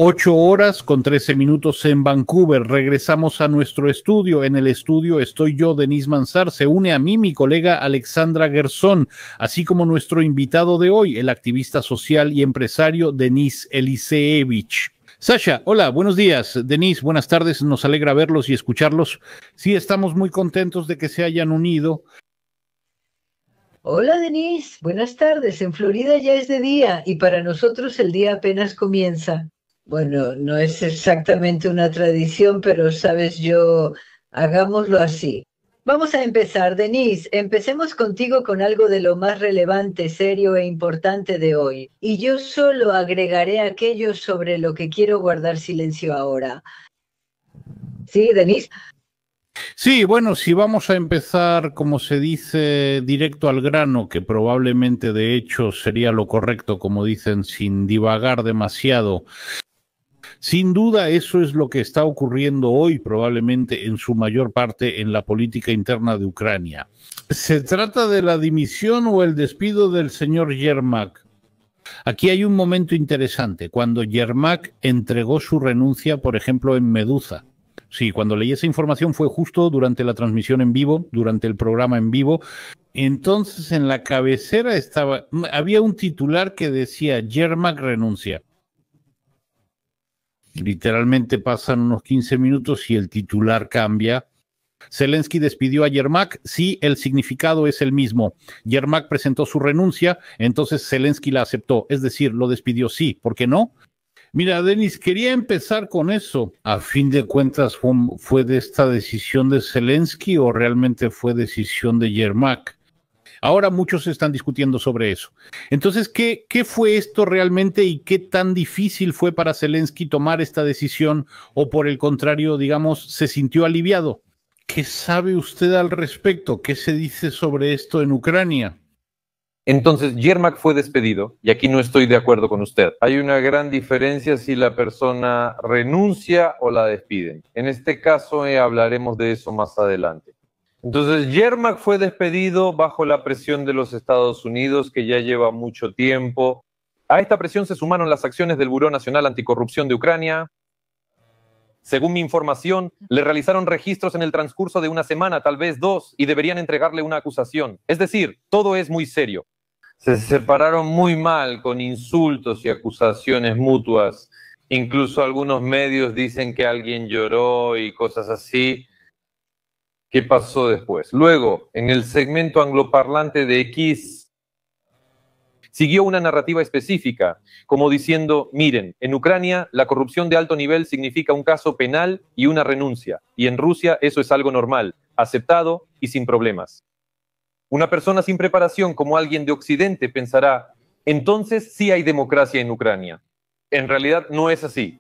8 horas con 13 minutos en Vancouver. Regresamos a nuestro estudio. En el estudio estoy yo, Denis Mansart. Se une a mí mi colega Alexandra Guerzón, así como nuestro invitado de hoy, el activista social y empresario Denis Eliseevich. Sasha, hola, buenos días. Denis, buenas tardes. Nos alegra verlos y escucharlos. Sí, estamos muy contentos de que se hayan unido. Hola Denise, buenas tardes. En Florida ya es de día y para nosotros el día apenas comienza. Bueno, no es exactamente una tradición, pero sabes, hagámoslo así. Vamos a empezar, Denise. Empecemos contigo con algo de lo más relevante, serio e importante de hoy. Y yo solo agregaré aquello sobre lo que quiero guardar silencio ahora. ¿Sí, Denise? Sí, bueno, si vamos a empezar, como se dice, directo al grano, que probablemente de hecho sería lo correcto, como dicen, sin divagar demasiado. Sin duda, eso es lo que está ocurriendo hoy, probablemente en su mayor parte en la política interna de Ucrania. ¿Se trata de la dimisión o el despido del señor Yermak? Aquí hay un momento interesante, cuando Yermak entregó su renuncia, por ejemplo, en Meduza. Sí, cuando leí esa información fue justo durante la transmisión en vivo, durante el programa en vivo. Entonces, en la cabecera había un titular que decía, Yermak renuncia. Literalmente pasan unos 15 minutos y el titular cambia. Zelensky despidió a Yermak. Sí, el significado es el mismo. Yermak presentó su renuncia, entonces Zelensky la aceptó. Es decir, lo despidió, sí. ¿Por qué no? Mira, Denis, quería empezar con eso. ¿A fin de cuentas fue de esta decisión de Zelensky o realmente fue decisión de Yermak? Ahora muchos están discutiendo sobre eso. Entonces, ¿qué fue esto realmente y qué tan difícil fue para Zelensky tomar esta decisión o por el contrario, digamos, se sintió aliviado? ¿Qué sabe usted al respecto? ¿Qué se dice sobre esto en Ucrania? Entonces, Yermak fue despedido, y aquí no estoy de acuerdo con usted. Hay una gran diferencia si la persona renuncia o la despiden. En este caso, hablaremos de eso más adelante. Entonces, Yermak fue despedido bajo la presión de los Estados Unidos, que ya lleva mucho tiempo. A esta presión se sumaron las acciones del Buró Nacional Anticorrupción de Ucrania. Según mi información, le realizaron registros en el transcurso de una semana, tal vez 2, y deberían entregarle una acusación. Es decir, todo es muy serio. Se separaron muy mal con insultos y acusaciones mutuas. Incluso algunos medios dicen que alguien lloró y cosas así. ¿Qué pasó después? Luego, en el segmento angloparlante de X, siguió una narrativa específica, como diciendo, miren, en Ucrania la corrupción de alto nivel significa un caso penal y una renuncia, y en Rusia eso es algo normal, aceptado y sin problemas. Una persona sin preparación como alguien de Occidente pensará, entonces sí hay democracia en Ucrania. En realidad no es así.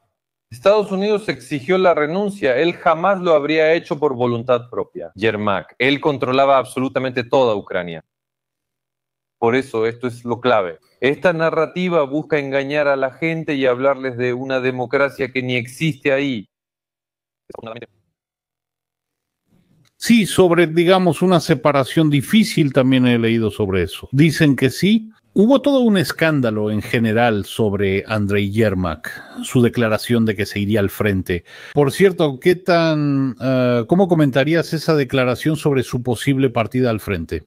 Estados Unidos exigió la renuncia, él jamás lo habría hecho por voluntad propia. Yermak, él controlaba absolutamente toda Ucrania. Por eso esto es lo clave. Esta narrativa busca engañar a la gente y hablarles de una democracia que ni existe ahí. Sí, sobre, digamos, una separación difícil también he leído sobre eso. Dicen que sí. Hubo todo un escándalo en general sobre Andrei Yermak, su declaración de que se iría al frente. Por cierto, ¿cómo comentarías esa declaración sobre su posible partida al frente?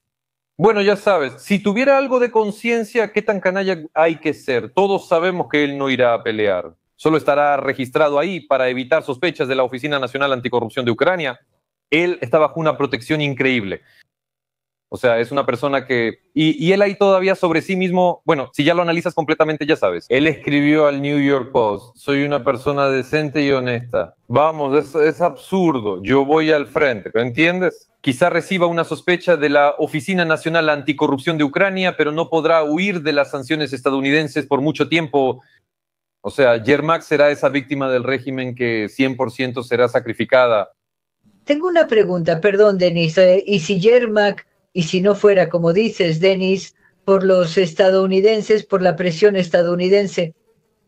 Bueno, ya sabes, si tuviera algo de conciencia, ¿qué tan canalla hay que ser? Todos sabemos que él no irá a pelear. Solo estará registrado ahí para evitar sospechas de la Oficina Nacional Anticorrupción de Ucrania. Él está bajo una protección increíble. O sea, es una persona que... Y él ahí todavía sobre sí mismo, bueno, si ya lo analizas completamente, ya sabes. Él escribió al New York Post, soy una persona decente y honesta. Vamos, es absurdo, yo voy al frente, ¿lo entiendes? Quizá reciba una sospecha de la Oficina Nacional Anticorrupción de Ucrania, pero no podrá huir de las sanciones estadounidenses por mucho tiempo. O sea, Yermak será esa víctima del régimen que 100% será sacrificada. Tengo una pregunta, perdón, Denise. ¿Y si Yermak, y si no fuera, como dices, Denise, por los estadounidenses, por la presión estadounidense,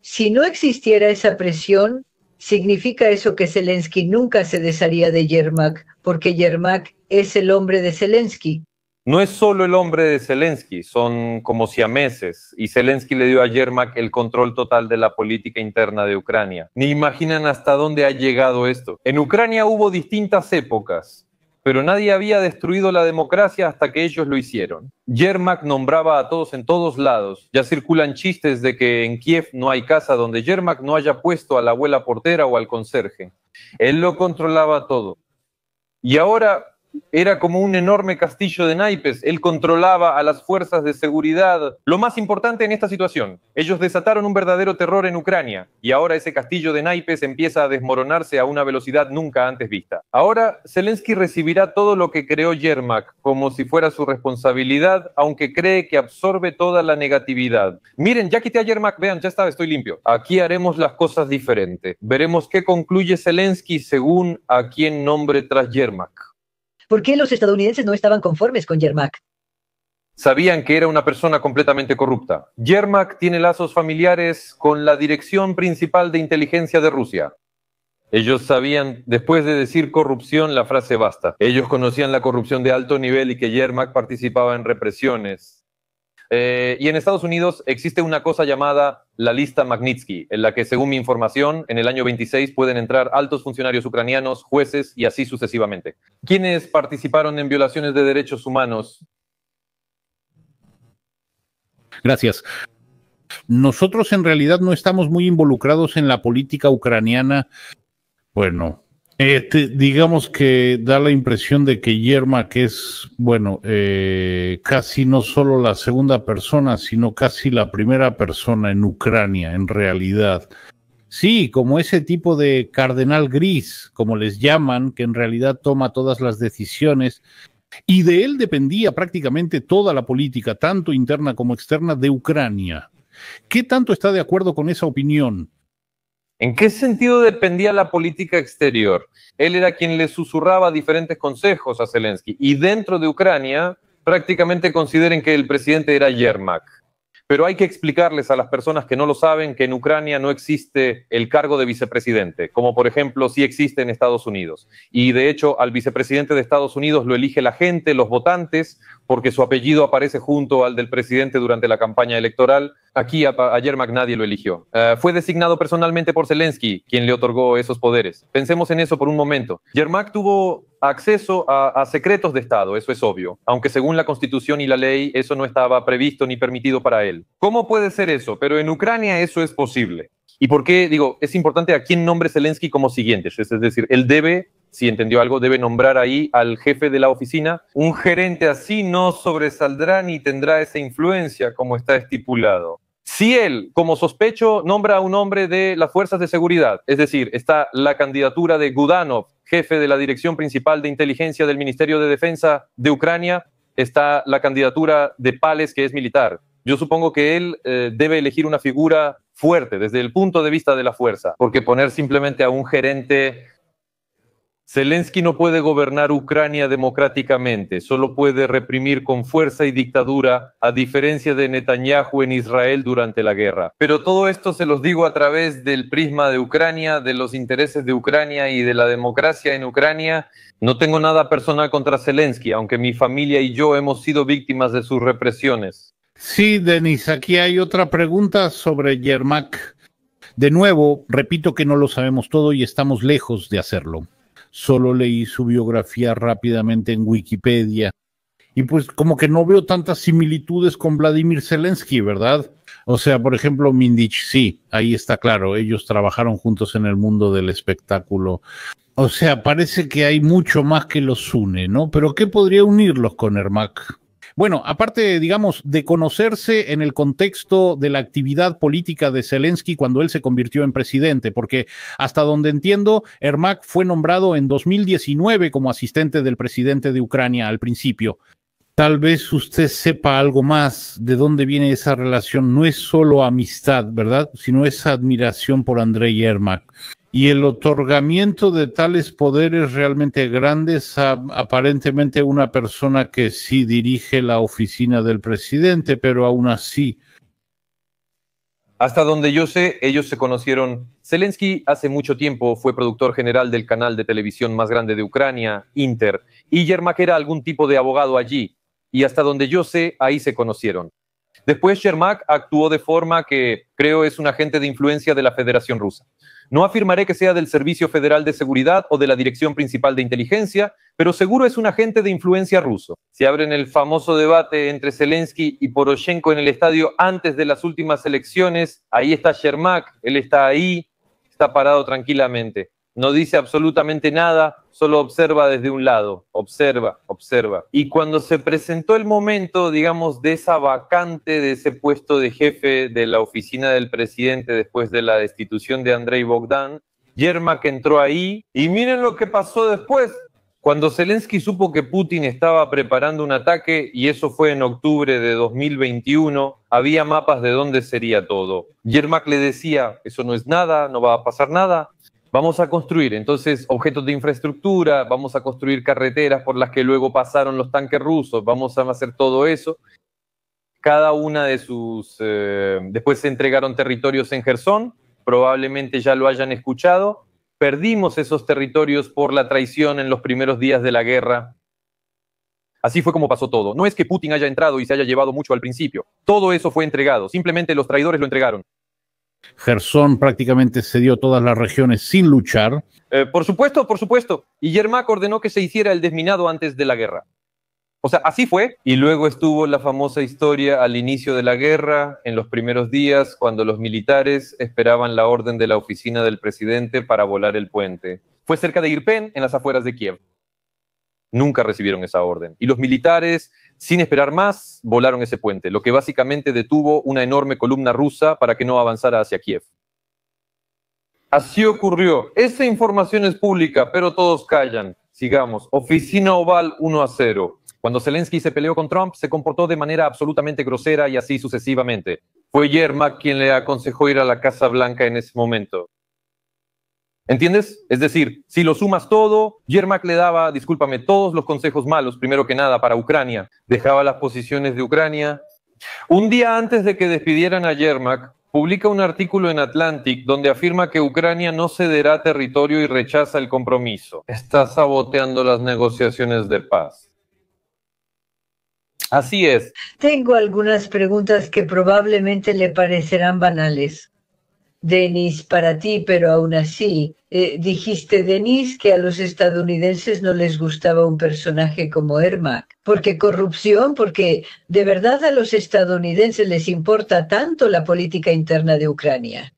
si no existiera esa presión, significa eso que Zelensky nunca se desharía de Yermak, porque Yermak es el hombre de Zelensky? No es solo el hombre de Zelensky, son como siameses, y Zelensky le dio a Yermak el control total de la política interna de Ucrania. Ni imaginan hasta dónde ha llegado esto. En Ucrania hubo distintas épocas, pero nadie había destruido la democracia hasta que ellos lo hicieron. Yermak nombraba a todos en todos lados. Ya circulan chistes de que en Kiev no hay casa donde Yermak no haya puesto a la abuela portera o al conserje. Él lo controlaba todo. Y ahora era como un enorme castillo de naipes. Él controlaba a las fuerzas de seguridad. Lo más importante en esta situación, ellos desataron un verdadero terror en Ucrania y ahora ese castillo de naipes empieza a desmoronarse a una velocidad nunca antes vista. Ahora Zelensky recibirá todo lo que creó Yermak como si fuera su responsabilidad, aunque cree que absorbe toda la negatividad. Miren, ya quité a Yermak, vean, ya está, estoy limpio. Aquí haremos las cosas diferente. Veremos qué concluye Zelensky según a quién nombre tras Yermak. ¿Por qué los estadounidenses no estaban conformes con Yermak? Sabían que era una persona completamente corrupta. Yermak tiene lazos familiares con la Dirección Principal de Inteligencia de Rusia. Ellos sabían, después de decir corrupción, la frase basta. Ellos conocían la corrupción de alto nivel y que Yermak participaba en represiones. Y en Estados Unidos existe una cosa llamada la lista Magnitsky, en la que, según mi información, en el año 26 pueden entrar altos funcionarios ucranianos, jueces y así sucesivamente. ¿Quiénes participaron en violaciones de derechos humanos? Gracias. Nosotros en realidad no estamos muy involucrados en la política ucraniana. Bueno, digamos que da la impresión de que Yermak es, bueno, casi no solo la segunda persona, sino casi la primera persona en Ucrania, en realidad. Sí, como ese tipo de cardenal gris, como les llaman, que en realidad toma todas las decisiones, y de él dependía prácticamente toda la política, tanto interna como externa, de Ucrania. ¿Qué tanto está de acuerdo con esa opinión? ¿En qué sentido dependía la política exterior? Él era quien le susurraba diferentes consejos a Zelensky. Y dentro de Ucrania, prácticamente consideren que el presidente era Yermak. Pero hay que explicarles a las personas que no lo saben que en Ucrania no existe el cargo de vicepresidente, como por ejemplo sí existe en Estados Unidos. Y de hecho al vicepresidente de Estados Unidos lo elige la gente, los votantes, porque su apellido aparece junto al del presidente durante la campaña electoral. Aquí a Yermak nadie lo eligió. Fue designado personalmente por Zelensky, quien le otorgó esos poderes. Pensemos en eso por un momento. Yermak tuvo acceso a secretos de Estado, eso es obvio, aunque según la Constitución y la ley eso no estaba previsto ni permitido para él. ¿Cómo puede ser eso? Pero en Ucrania eso es posible. ¿Y por qué? Digo, es importante a quién nombre Zelensky como siguiente. Es decir, él debe, si entendió algo, debe nombrar ahí al jefe de la oficina. Un gerente así no sobresaldrá ni tendrá esa influencia como está estipulado. Si él, como sospecho, nombra a un hombre de las fuerzas de seguridad, es decir, está la candidatura de Gudanov, jefe de la Dirección Principal de Inteligencia del Ministerio de Defensa de Ucrania, está la candidatura de Pales, que es militar. Yo supongo que él debe elegir una figura fuerte desde el punto de vista de la fuerza, porque poner simplemente a un gerente... Zelensky no puede gobernar Ucrania democráticamente, solo puede reprimir con fuerza y dictadura, a diferencia de Netanyahu en Israel durante la guerra. Pero todo esto se los digo a través del prisma de Ucrania, de los intereses de Ucrania y de la democracia en Ucrania. No tengo nada personal contra Zelensky, aunque mi familia y yo hemos sido víctimas de sus represiones. Sí, Denis, aquí hay otra pregunta sobre Yermak. De nuevo, repito que no lo sabemos todo y estamos lejos de hacerlo. Solo leí su biografía rápidamente en Wikipedia y pues como que no veo tantas similitudes con Vladimir Zelensky, ¿verdad? O sea, por ejemplo, Mindich, sí, ahí está claro, ellos trabajaron juntos en el mundo del espectáculo. O sea, parece que hay mucho más que los une, ¿no? Pero ¿qué podría unirlos con Yermak? Bueno, aparte, digamos, de conocerse en el contexto de la actividad política de Zelensky cuando él se convirtió en presidente, porque hasta donde entiendo, Yermak fue nombrado en 2019 como asistente del presidente de Ucrania al principio. Tal vez usted sepa algo más de dónde viene esa relación. No es solo amistad, ¿verdad? Sino esa admiración por Andrei Yermak. Y el otorgamiento de tales poderes realmente grandes a aparentemente una persona que sí dirige la oficina del presidente, pero aún así. Hasta donde yo sé, ellos se conocieron. Zelensky hace mucho tiempo fue productor general del canal de televisión más grande de Ucrania, Inter, y Yermak era algún tipo de abogado allí. y hasta donde yo sé, ahí se conocieron. Después Yermak actuó de forma que creo es un agente de influencia de la Federación Rusa. No afirmaré que sea del Servicio Federal de Seguridad o de la Dirección Principal de Inteligencia, pero seguro es un agente de influencia ruso. Se abre en el famoso debate entre Zelensky y Poroshenko en el estadio antes de las últimas elecciones. Ahí está Yermak, él está ahí, está parado tranquilamente. No dice absolutamente nada, solo observa desde un lado, observa. Y cuando se presentó el momento, digamos, de esa vacante, de ese puesto de jefe de la oficina del presidente después de la destitución de Andrei Bogdan, Yermak entró ahí y miren lo que pasó después. Cuando Zelensky supo que Putin estaba preparando un ataque, y eso fue en octubre de 2021, había mapas de dónde sería todo. Yermak le decía, eso no es nada, no va a pasar nada. Vamos a construir entonces objetos de infraestructura, vamos a construir carreteras por las que luego pasaron los tanques rusos, vamos a hacer todo eso. Cada una de sus... después se entregaron territorios en Jersón, probablemente ya lo hayan escuchado. Perdimos esos territorios por la traición en los primeros días de la guerra. Así fue como pasó todo. No es que Putin haya entrado y se haya llevado mucho al principio. Todo eso fue entregado, simplemente los traidores lo entregaron. Jersón prácticamente cedió todas las regiones sin luchar. Por supuesto. Y Yermak ordenó que se hiciera el desminado antes de la guerra. O sea, así fue. Y luego estuvo la famosa historia al inicio de la guerra, en los primeros días, cuando los militares esperaban la orden de la oficina del presidente para volar el puente. Fue cerca de Irpén, en las afueras de Kiev. Nunca recibieron esa orden. Y los militares, sin esperar más, volaron ese puente, lo que básicamente detuvo una enorme columna rusa para que no avanzara hacia Kiev. Así ocurrió. Esa información es pública, pero todos callan. Sigamos. Oficina Oval 1-0. Cuando Zelensky se peleó con Trump, se comportó de manera absolutamente grosera y así sucesivamente. Fue Yermak quien le aconsejó ir a la Casa Blanca en ese momento. ¿Entiendes? Es decir, si lo sumas todo, Yermak le daba, discúlpame, todos los consejos malos, primero que nada, para Ucrania. Dejaba las posiciones de Ucrania. Un día antes de que despidieran a Yermak, publica un artículo en Atlantic donde afirma que Ucrania no cederá territorio y rechaza el compromiso. Está saboteando las negociaciones de paz. Así es. Tengo algunas preguntas que probablemente le parecerán banales. Denis, para ti, pero aún así, dijiste, Denis, que a los estadounidenses no les gustaba un personaje como Yermak. ¿Por qué corrupción? Porque de verdad a los estadounidenses les importa tanto la política interna de Ucrania.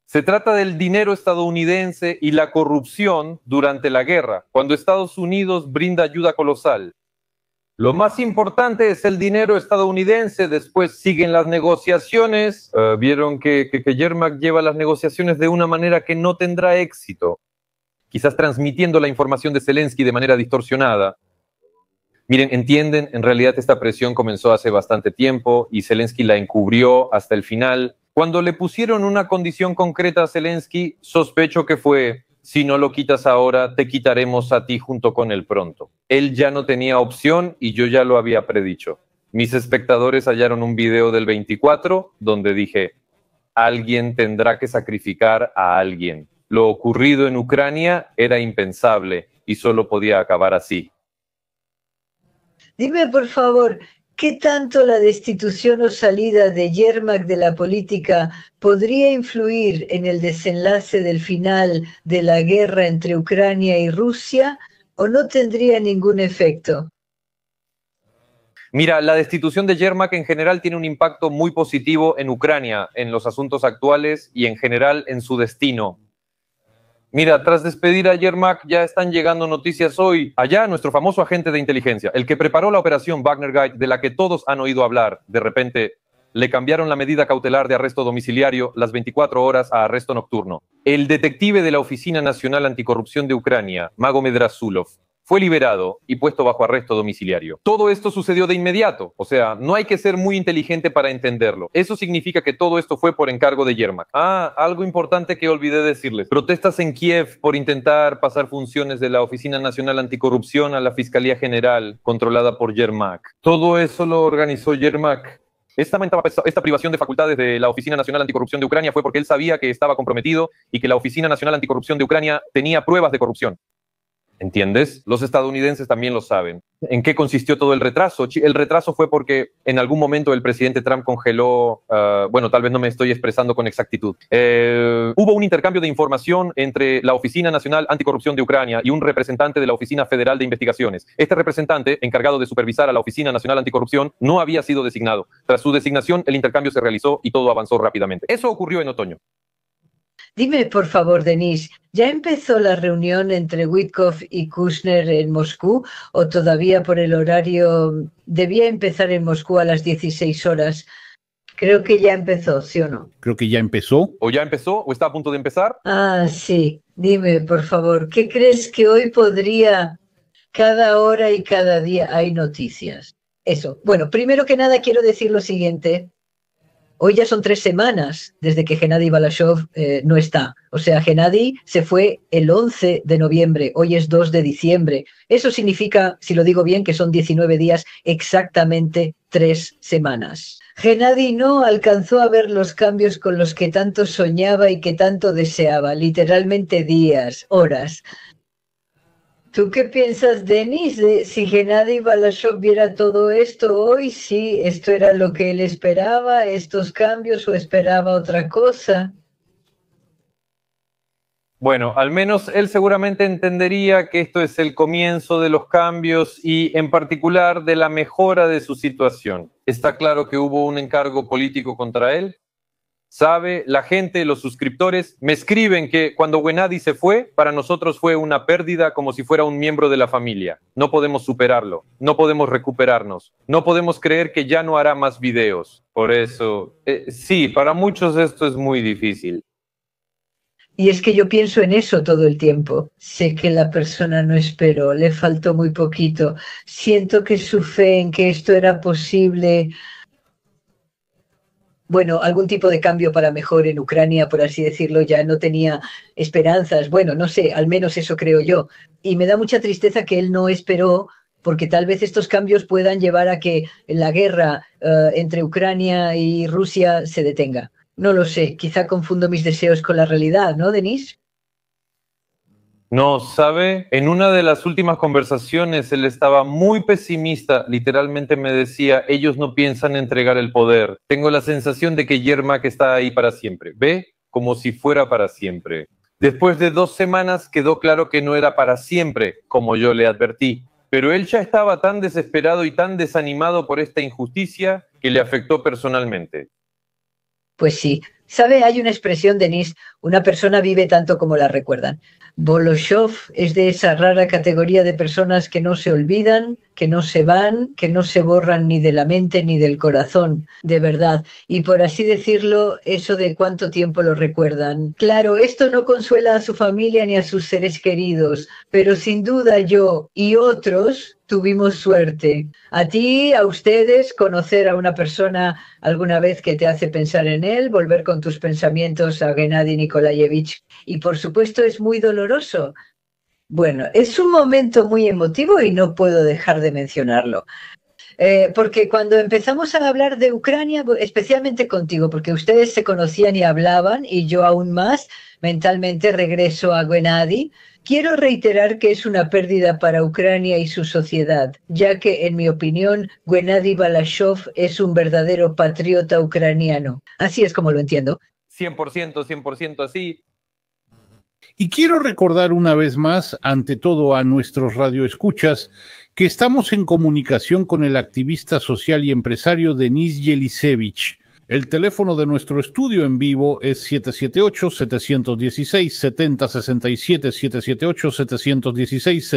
Se trata del dinero estadounidense y la corrupción durante la guerra, cuando Estados Unidos brinda ayuda colosal. Lo más importante es el dinero estadounidense, después siguen las negociaciones. Vieron que Yermak lleva las negociaciones de una manera que no tendrá éxito, quizás transmitiendo la información de Zelensky de manera distorsionada. Miren, entienden, en realidad esta presión comenzó hace bastante tiempo y Zelensky la encubrió hasta el final. Cuando le pusieron una condición concreta a Zelensky, sospecho que fue: si no lo quitas ahora, te quitaremos a ti junto con él pronto. Él ya no tenía opción y yo ya lo había predicho. Mis espectadores hallaron un video del 24 donde dije, alguien tendrá que sacrificar a alguien. Lo ocurrido en Ucrania era impensable y solo podía acabar así. Dime, por favor, ¿qué tanto la destitución o salida de Yermak de la política podría influir en el desenlace del final de la guerra entre Ucrania y Rusia o no tendría ningún efecto? Mira, la destitución de Yermak en general tiene un impacto muy positivo en Ucrania, en los asuntos actuales y en general en su destino. Mira, tras despedir a Yermak ya están llegando noticias hoy. Allá nuestro famoso agente de inteligencia, el que preparó la operación Wagner Gate, de la que todos han oído hablar, de repente le cambiaron la medida cautelar de arresto domiciliario las 24 horas a arresto nocturno. El detective de la Oficina Nacional Anticorrupción de Ucrania, Magomed Rasulov, fue liberado y puesto bajo arresto domiciliario. Todo esto sucedió de inmediato, o sea, no hay que ser muy inteligente para entenderlo. Eso significa que todo esto fue por encargo de Yermak. Algo importante que olvidé decirles. Protestas en Kiev por intentar pasar funciones de la Oficina Nacional Anticorrupción a la Fiscalía General, controlada por Yermak. Todo eso lo organizó Yermak. Esta privación de facultades de la Oficina Nacional Anticorrupción de Ucrania fue porque él sabía que estaba comprometido y que la Oficina Nacional Anticorrupción de Ucrania tenía pruebas de corrupción. ¿Entiendes? Los estadounidenses también lo saben. ¿En qué consistió todo el retraso? El retraso fue porque en algún momento el presidente Trump congeló, bueno, tal vez no me estoy expresando con exactitud. Hubo un intercambio de información entre la Oficina Nacional Anticorrupción de Ucrania y un representante de la Oficina Federal de Investigaciones. Este representante, encargado de supervisar a la Oficina Nacional Anticorrupción, no había sido designado. Tras su designación, el intercambio se realizó y todo avanzó rápidamente. Eso ocurrió en otoño. Dime, por favor, Denise, ¿ya empezó la reunión entre Witkoff y Kushner en Moscú o todavía por el horario debía empezar en Moscú a las 16 horas? Creo que ya empezó, ¿sí o no? Creo que ya empezó. ¿O ya empezó o está a punto de empezar? Ah, sí. Dime, por favor, ¿qué crees que hoy podría? Cada hora y cada día hay noticias. Eso. Bueno, primero que nada quiero decir lo siguiente. Hoy ya son 3 semanas desde que Gennady Balashov no está. O sea, Gennady se fue el 11 de noviembre, hoy es 2 de diciembre. Eso significa, si lo digo bien, que son 19 días, exactamente 3 semanas. Gennady no alcanzó a ver los cambios con los que tanto soñaba y que tanto deseaba, literalmente días, horas. ¿Tú qué piensas, Denis? Si Gennady Balashov viera todo esto hoy, sí, esto era lo que él esperaba, estos cambios, o esperaba otra cosa. Bueno, al menos él seguramente entendería que esto es el comienzo de los cambios y en particular de la mejora de su situación. Está claro que hubo un encargo político contra él. Sabe, la gente, los suscriptores, me escriben que cuando Gennady se fue, para nosotros fue una pérdida como si fuera un miembro de la familia. No podemos superarlo, no podemos recuperarnos, no podemos creer que ya no hará más videos. Por eso, sí, para muchos esto es muy difícil. Y es que yo pienso en eso todo el tiempo. Sé que la persona no esperó, le faltó muy poquito. Siento que su fe en que esto era posible, bueno, algún tipo de cambio para mejor en Ucrania, por así decirlo, ya no tenía esperanzas. Bueno, no sé, al menos eso creo yo. Y me da mucha tristeza que él no esperó, porque tal vez estos cambios puedan llevar a que la guerra entre Ucrania y Rusia se detenga. No lo sé, quizá confundo mis deseos con la realidad, ¿no, Denise? No, ¿sabe? En una de las últimas conversaciones él estaba muy pesimista, literalmente me decía, ellos no piensan entregar el poder. Tengo la sensación de que Yermak está ahí para siempre. ¿Ve? Como si fuera para siempre. Después de 2 semanas quedó claro que no era para siempre, como yo le advertí. Pero él ya estaba tan desesperado y tan desanimado por esta injusticia que le afectó personalmente. Pues sí. ¿Sabe? Hay una expresión, Denise, una persona vive tanto como la recuerdan. Boloshoff es de esa rara categoría de personas que no se olvidan, que no se van, que no se borran ni de la mente ni del corazón, de verdad. Y por así decirlo, eso de cuánto tiempo lo recuerdan. Claro, esto no consuela a su familia ni a sus seres queridos, pero sin duda yo y otros tuvimos suerte. A ti, a ustedes, conocer a una persona alguna vez que te hace pensar en él, volver con tus pensamientos a Gennady Nikolaevich. Y por supuesto es muy doloroso. Bueno, es un momento muy emotivo y no puedo dejar de mencionarlo. Porque cuando empezamos a hablar de Ucrania, especialmente contigo, porque ustedes se conocían y hablaban, y yo aún más, mentalmente regreso a Gennady, quiero reiterar que es una pérdida para Ucrania y su sociedad, ya que, en mi opinión, Gennady Balashov es un verdadero patriota ucraniano. Así es como lo entiendo. 100% así. Y quiero recordar una vez más, ante todo a nuestros radioescuchas, que estamos en comunicación con el activista social y empresario Denis Yelisevich. El teléfono de nuestro estudio en vivo es 778-716-7067,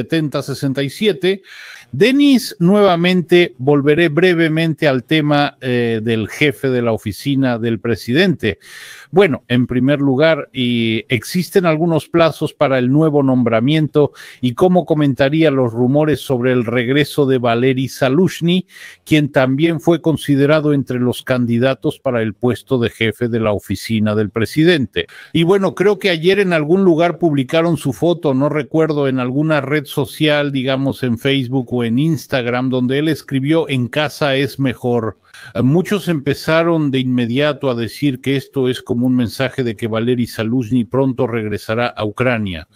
778-716-7067. Denis, nuevamente volveré brevemente al tema del jefe de la oficina del presidente. Bueno, en primer lugar, ¿existen algunos plazos para el nuevo nombramiento y cómo comentaría los rumores sobre el regreso de Valery Zaluzhny, quien también fue considerado entre los candidatos para el puesto de jefe de la oficina del presidente? Y bueno, creo que ayer en algún lugar publicaron su foto, no recuerdo, en alguna red social, digamos en Facebook o en Instagram, donde él escribió "En casa es mejor". Muchos empezaron de inmediato a decir que esto es como un mensaje de que Valery Zaluzhny pronto regresará a Ucrania.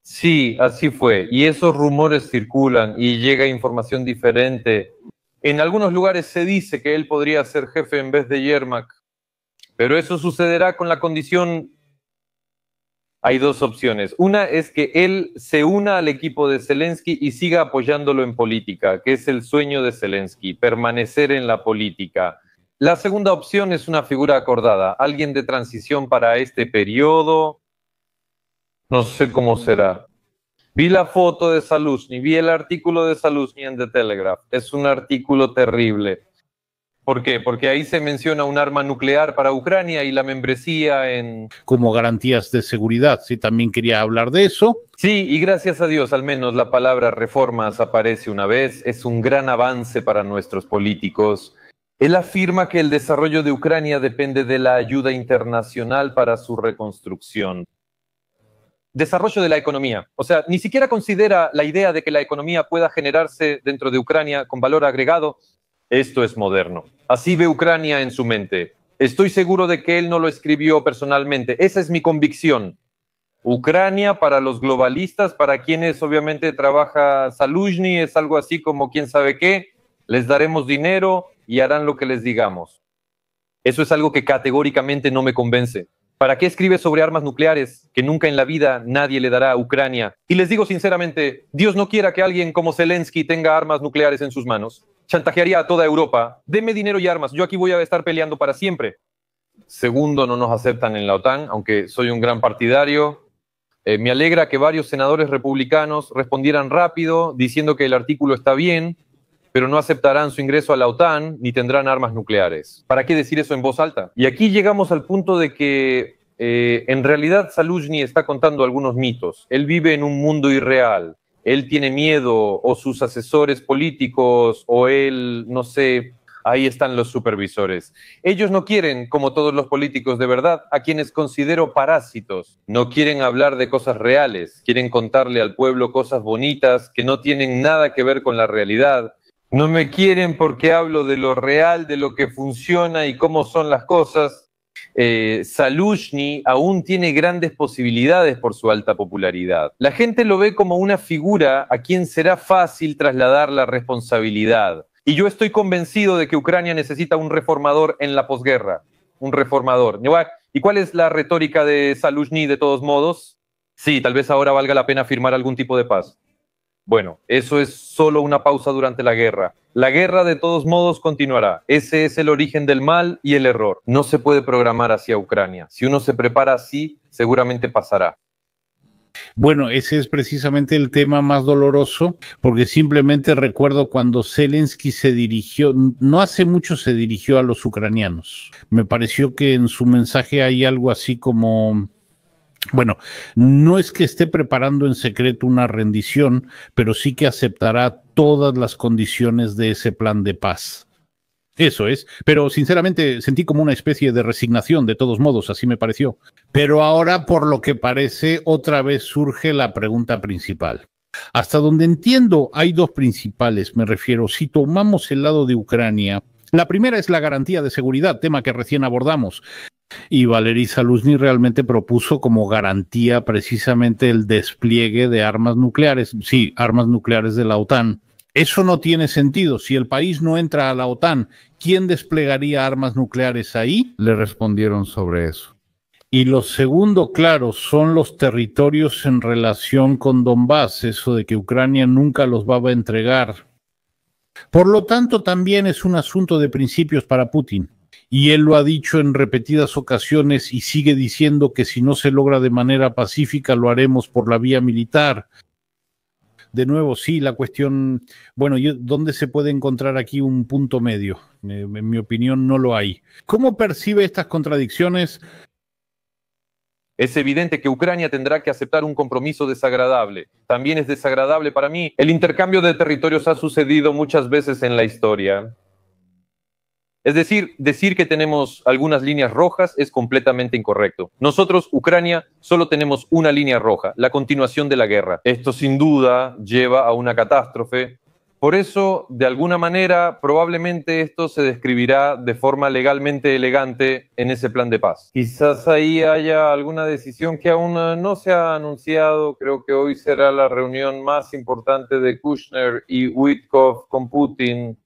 Sí, así fue. Y esos rumores circulan y llega información diferente. En algunos lugares se dice que él podría ser jefe en vez de Yermak, pero eso sucederá con la condición. Hay dos opciones. Una es que él se una al equipo de Zelensky y siga apoyándolo en política, que es el sueño de Zelensky, permanecer en la política. La segunda opción es una figura acordada, alguien de transición para este periodo. No sé cómo será. Vi la foto de Zaluzny, vi el artículo de Zaluzny en The Telegraph. Es un artículo terrible. ¿Por qué? Porque ahí se menciona un arma nuclear para Ucrania y la membresía en... Como garantías de seguridad, sí, también quería hablar de eso. Sí, y gracias a Dios, al menos la palabra reformas aparece una vez. Es un gran avance para nuestros políticos. Él afirma que el desarrollo de Ucrania depende de la ayuda internacional para su reconstrucción. Desarrollo de la economía. O sea, ni siquiera considera la idea de que la economía pueda generarse dentro de Ucrania con valor agregado. Esto es moderno. Así ve Ucrania en su mente. Estoy seguro de que él no lo escribió personalmente. Esa es mi convicción. Ucrania para los globalistas, para quienes obviamente trabaja Zaluzny, es algo así como quién sabe qué. Les daremos dinero y harán lo que les digamos. Eso es algo que categóricamente no me convence. ¿Para qué escribe sobre armas nucleares que nunca en la vida nadie le dará a Ucrania? Y les digo sinceramente, Dios no quiera que alguien como Zelensky tenga armas nucleares en sus manos. Chantajearía a toda Europa. Deme dinero y armas, yo aquí voy a estar peleando para siempre. Segundo, no nos aceptan en la OTAN, aunque soy un gran partidario. Me alegra que varios senadores republicanos respondieran rápido diciendo que el artículo está bien, pero no aceptarán su ingreso a la OTAN ni tendrán armas nucleares. ¿Para qué decir eso en voz alta? Y aquí llegamos al punto de que en realidad Zaluzny está contando algunos mitos. Él vive en un mundo irreal. Él tiene miedo, o sus asesores políticos, o él, no sé, ahí están los supervisores. Ellos no quieren, como todos los políticos de verdad, a quienes considero parásitos. No quieren hablar de cosas reales, quieren contarle al pueblo cosas bonitas que no tienen nada que ver con la realidad. No me quieren porque hablo de lo real, de lo que funciona y cómo son las cosas. Zaluzny aún tiene grandes posibilidades por su alta popularidad. La gente lo ve como una figura a quien será fácil trasladar la responsabilidad. Y yo estoy convencido de que Ucrania necesita un reformador en la posguerra. Un reformador. ¿Y cuál es la retórica de Zaluzny de todos modos? Sí, tal vez ahora valga la pena firmar algún tipo de paz. Bueno, eso es solo una pausa durante la guerra. La guerra de todos modos continuará. Ese es el origen del mal y el error. No se puede programar hacia Ucrania. Si uno se prepara así, seguramente pasará. Bueno, ese es precisamente el tema más doloroso, porque simplemente recuerdo cuando Zelensky se dirigió, no hace mucho se dirigió a los ucranianos. Me pareció que en su mensaje hay algo así como... Bueno, no es que esté preparando en secreto una rendición, pero sí que aceptará todas las condiciones de ese plan de paz. Eso es, pero sinceramente sentí como una especie de resignación, de todos modos, así me pareció. Pero ahora, por lo que parece, otra vez surge la pregunta principal. Hasta donde entiendo, hay dos principales, me refiero, si tomamos el lado de Ucrania. La primera es la garantía de seguridad, tema que recién abordamos. Y Valery Zaluzny realmente propuso como garantía precisamente el despliegue de armas nucleares, sí, armas nucleares de la OTAN. Eso no tiene sentido. Si el país no entra a la OTAN, ¿quién desplegaría armas nucleares ahí? Le respondieron sobre eso. Y lo segundo, claro, son los territorios en relación con Donbass, eso de que Ucrania nunca los va a entregar. Por lo tanto, también es un asunto de principios para Putin. Y él lo ha dicho en repetidas ocasiones y sigue diciendo que si no se logra de manera pacífica lo haremos por la vía militar. De nuevo, sí, la cuestión, bueno, ¿dónde se puede encontrar aquí un punto medio? En mi opinión no lo hay. ¿Cómo percibe estas contradicciones? Es evidente que Ucrania tendrá que aceptar un compromiso desagradable. También es desagradable para mí. El intercambio de territorios ha sucedido muchas veces en la historia. Es decir, decir que tenemos algunas líneas rojas es completamente incorrecto. Nosotros, Ucrania, solo tenemos una línea roja, la continuación de la guerra. Esto sin duda lleva a una catástrofe Por eso, de alguna manera, probablemente esto se describirá de forma legalmente elegante en ese plan de paz. Quizás ahí haya alguna decisión que aún no se ha anunciado. Creo que hoy será la reunión más importante de Kushner y Witkoff con Putin.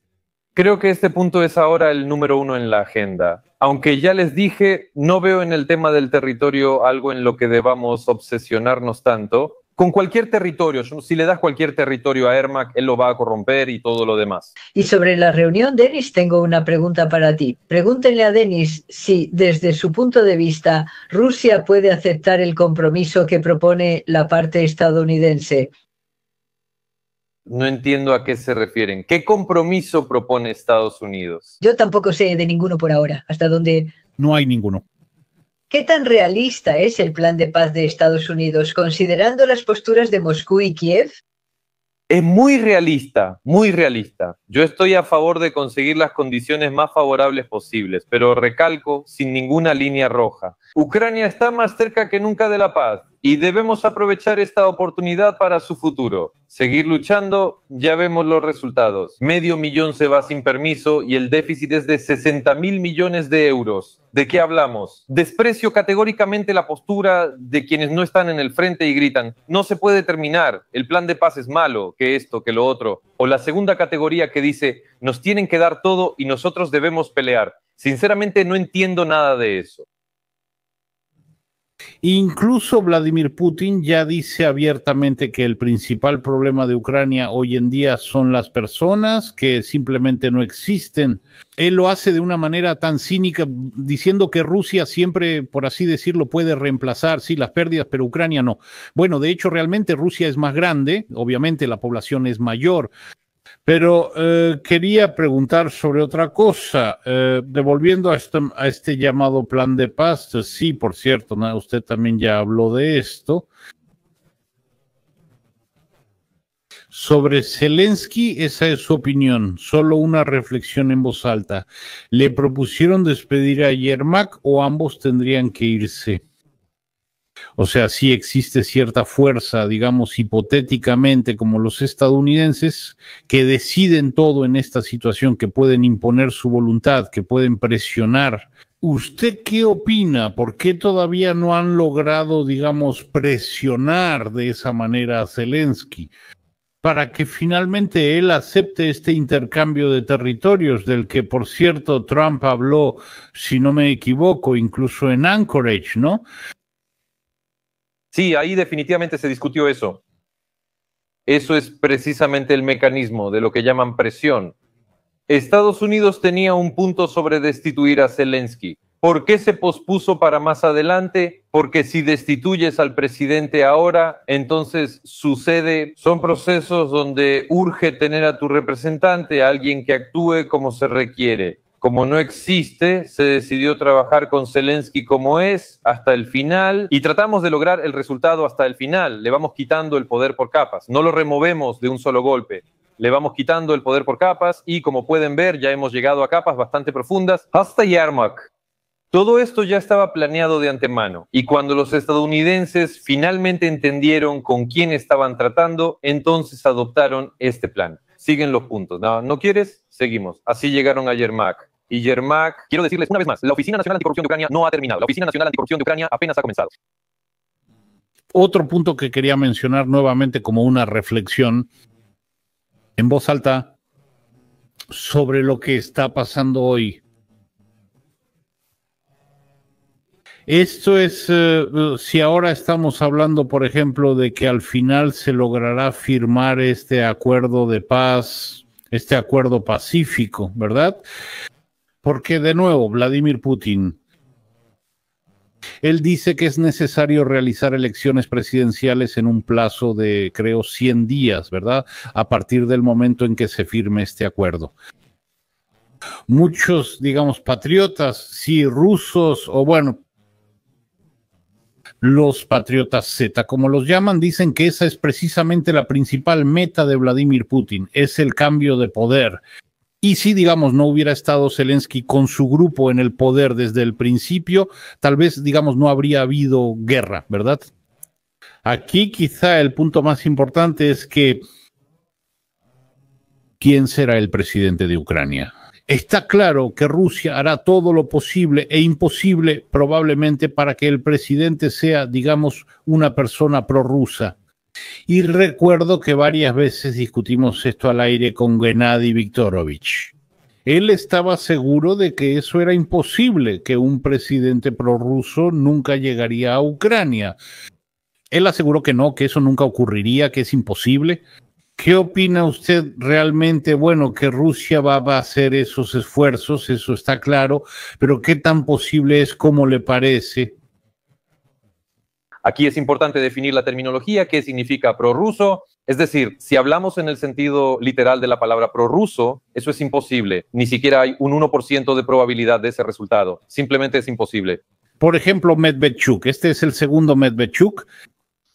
Creo que este punto es ahora el número 1 en la agenda. Aunque ya les dije, no veo en el tema del territorio algo en lo que debamos obsesionarnos tanto. Con cualquier territorio, si le das cualquier territorio a Ermak, él lo va a corromper y todo lo demás. Y sobre la reunión, Denis, tengo una pregunta para ti. Pregúntenle a Denis si, desde su punto de vista, Rusia puede aceptar el compromiso que propone la parte estadounidense. No entiendo a qué se refieren. ¿Qué compromiso propone Estados Unidos? Yo tampoco sé de ninguno por ahora, hasta donde... No hay ninguno. ¿Qué tan realista es el plan de paz de Estados Unidos, considerando las posturas de Moscú y Kiev? Es muy realista, muy realista. Yo estoy a favor de conseguir las condiciones más favorables posibles, pero recalco, sin ninguna línea roja. Ucrania está más cerca que nunca de la paz y debemos aprovechar esta oportunidad para su futuro. Seguir luchando, ya vemos los resultados. 500.000 se va sin permiso y el déficit es de 60.000 millones de euros. ¿De qué hablamos? Desprecio categóricamente la postura de quienes no están en el frente y gritan, no se puede terminar, el plan de paz es malo, que esto, que lo otro. O la segunda categoría que dice, nos tienen que dar todo y nosotros debemos pelear. Sinceramente no entiendo nada de eso. Incluso Vladimir Putin ya dice abiertamente que el principal problema de Ucrania hoy en día son las personas que simplemente no existen. Él lo hace de una manera tan cínica, diciendo que Rusia siempre, por así decirlo, puede reemplazar, sí, las pérdidas, pero Ucrania no. Bueno, de hecho, realmente Rusia es más grande, obviamente la población es mayor. Pero quería preguntar sobre otra cosa, devolviendo a este llamado plan de paz. Sí, por cierto, ¿no? Usted también ya habló de esto. Sobre Zelensky, esa es su opinión, solo una reflexión en voz alta. ¿Le propusieron despedir a Yermak o ambos tendrían que irse? O sea, sí existe cierta fuerza, digamos, hipotéticamente, como los estadounidenses, que deciden todo en esta situación, que pueden imponer su voluntad, que pueden presionar. ¿Usted qué opina? ¿Por qué todavía no han logrado, digamos, presionar de esa manera a Zelensky para que finalmente él acepte este intercambio de territorios, del que, por cierto, Trump habló, si no me equivoco, incluso en Anchorage, ¿no? Sí, ahí definitivamente se discutió eso. Eso es precisamente el mecanismo de lo que llaman presión. Estados Unidos tenía un punto sobre destituir a Zelensky. ¿Por qué se pospuso para más adelante? Porque si destituyes al presidente ahora, entonces sucede, son procesos donde urge tener a tu representante, a alguien que actúe como se requiere. Como no existe, se decidió trabajar con Zelensky como es hasta el final y tratamos de lograr el resultado hasta el final. Le vamos quitando el poder por capas, no lo removemos de un solo golpe. Le vamos quitando el poder por capas y, como pueden ver, ya hemos llegado a capas bastante profundas hasta Yermak. Todo esto ya estaba planeado de antemano y cuando los estadounidenses finalmente entendieron con quién estaban tratando, entonces adoptaron este plan. Siguen los puntos. ¿No quieres? Seguimos. Así llegaron a Yermak. Y Yermak, quiero decirles una vez más, la Oficina Nacional Anticorrupción de Ucrania no ha terminado. La Oficina Nacional Anticorrupción de Ucrania apenas ha comenzado. Otro punto que quería mencionar nuevamente como una reflexión en voz alta sobre lo que está pasando hoy. Esto es, si ahora estamos hablando, por ejemplo, de que al final se logrará firmar este acuerdo de paz, este acuerdo pacífico, ¿verdad? Porque de nuevo, Vladimir Putin, él dice que es necesario realizar elecciones presidenciales en un plazo de, creo, 100 días, ¿verdad? A partir del momento en que se firme este acuerdo. Muchos, digamos, patriotas, sí, rusos, o bueno, los patriotas Z, como los llaman, dicen que esa es precisamente la principal meta de Vladimir Putin, es el cambio de poder. Y si, digamos, no hubiera estado Zelensky con su grupo en el poder desde el principio, tal vez, digamos, no habría habido guerra, ¿verdad? Aquí quizá el punto más importante es que ¿quién será el presidente de Ucrania? Está claro que Rusia hará todo lo posible e imposible probablemente para que el presidente sea, digamos, una persona prorrusa. Y recuerdo que varias veces discutimos esto al aire con Gennady Viktorovich. Él estaba seguro de que eso era imposible, que un presidente prorruso nunca llegaría a Ucrania. Él aseguró que no, que eso nunca ocurriría, que es imposible. ¿Qué opina usted realmente? Bueno, que Rusia va a hacer esos esfuerzos, eso está claro, pero ¿qué tan posible es como le parece? Aquí es importante definir la terminología, qué significa prorruso. Es decir, si hablamos en el sentido literal de la palabra prorruso, eso es imposible. Ni siquiera hay un 1% de probabilidad de ese resultado. Simplemente es imposible. Por ejemplo, Medvedchuk. Este es el segundo Medvedchuk.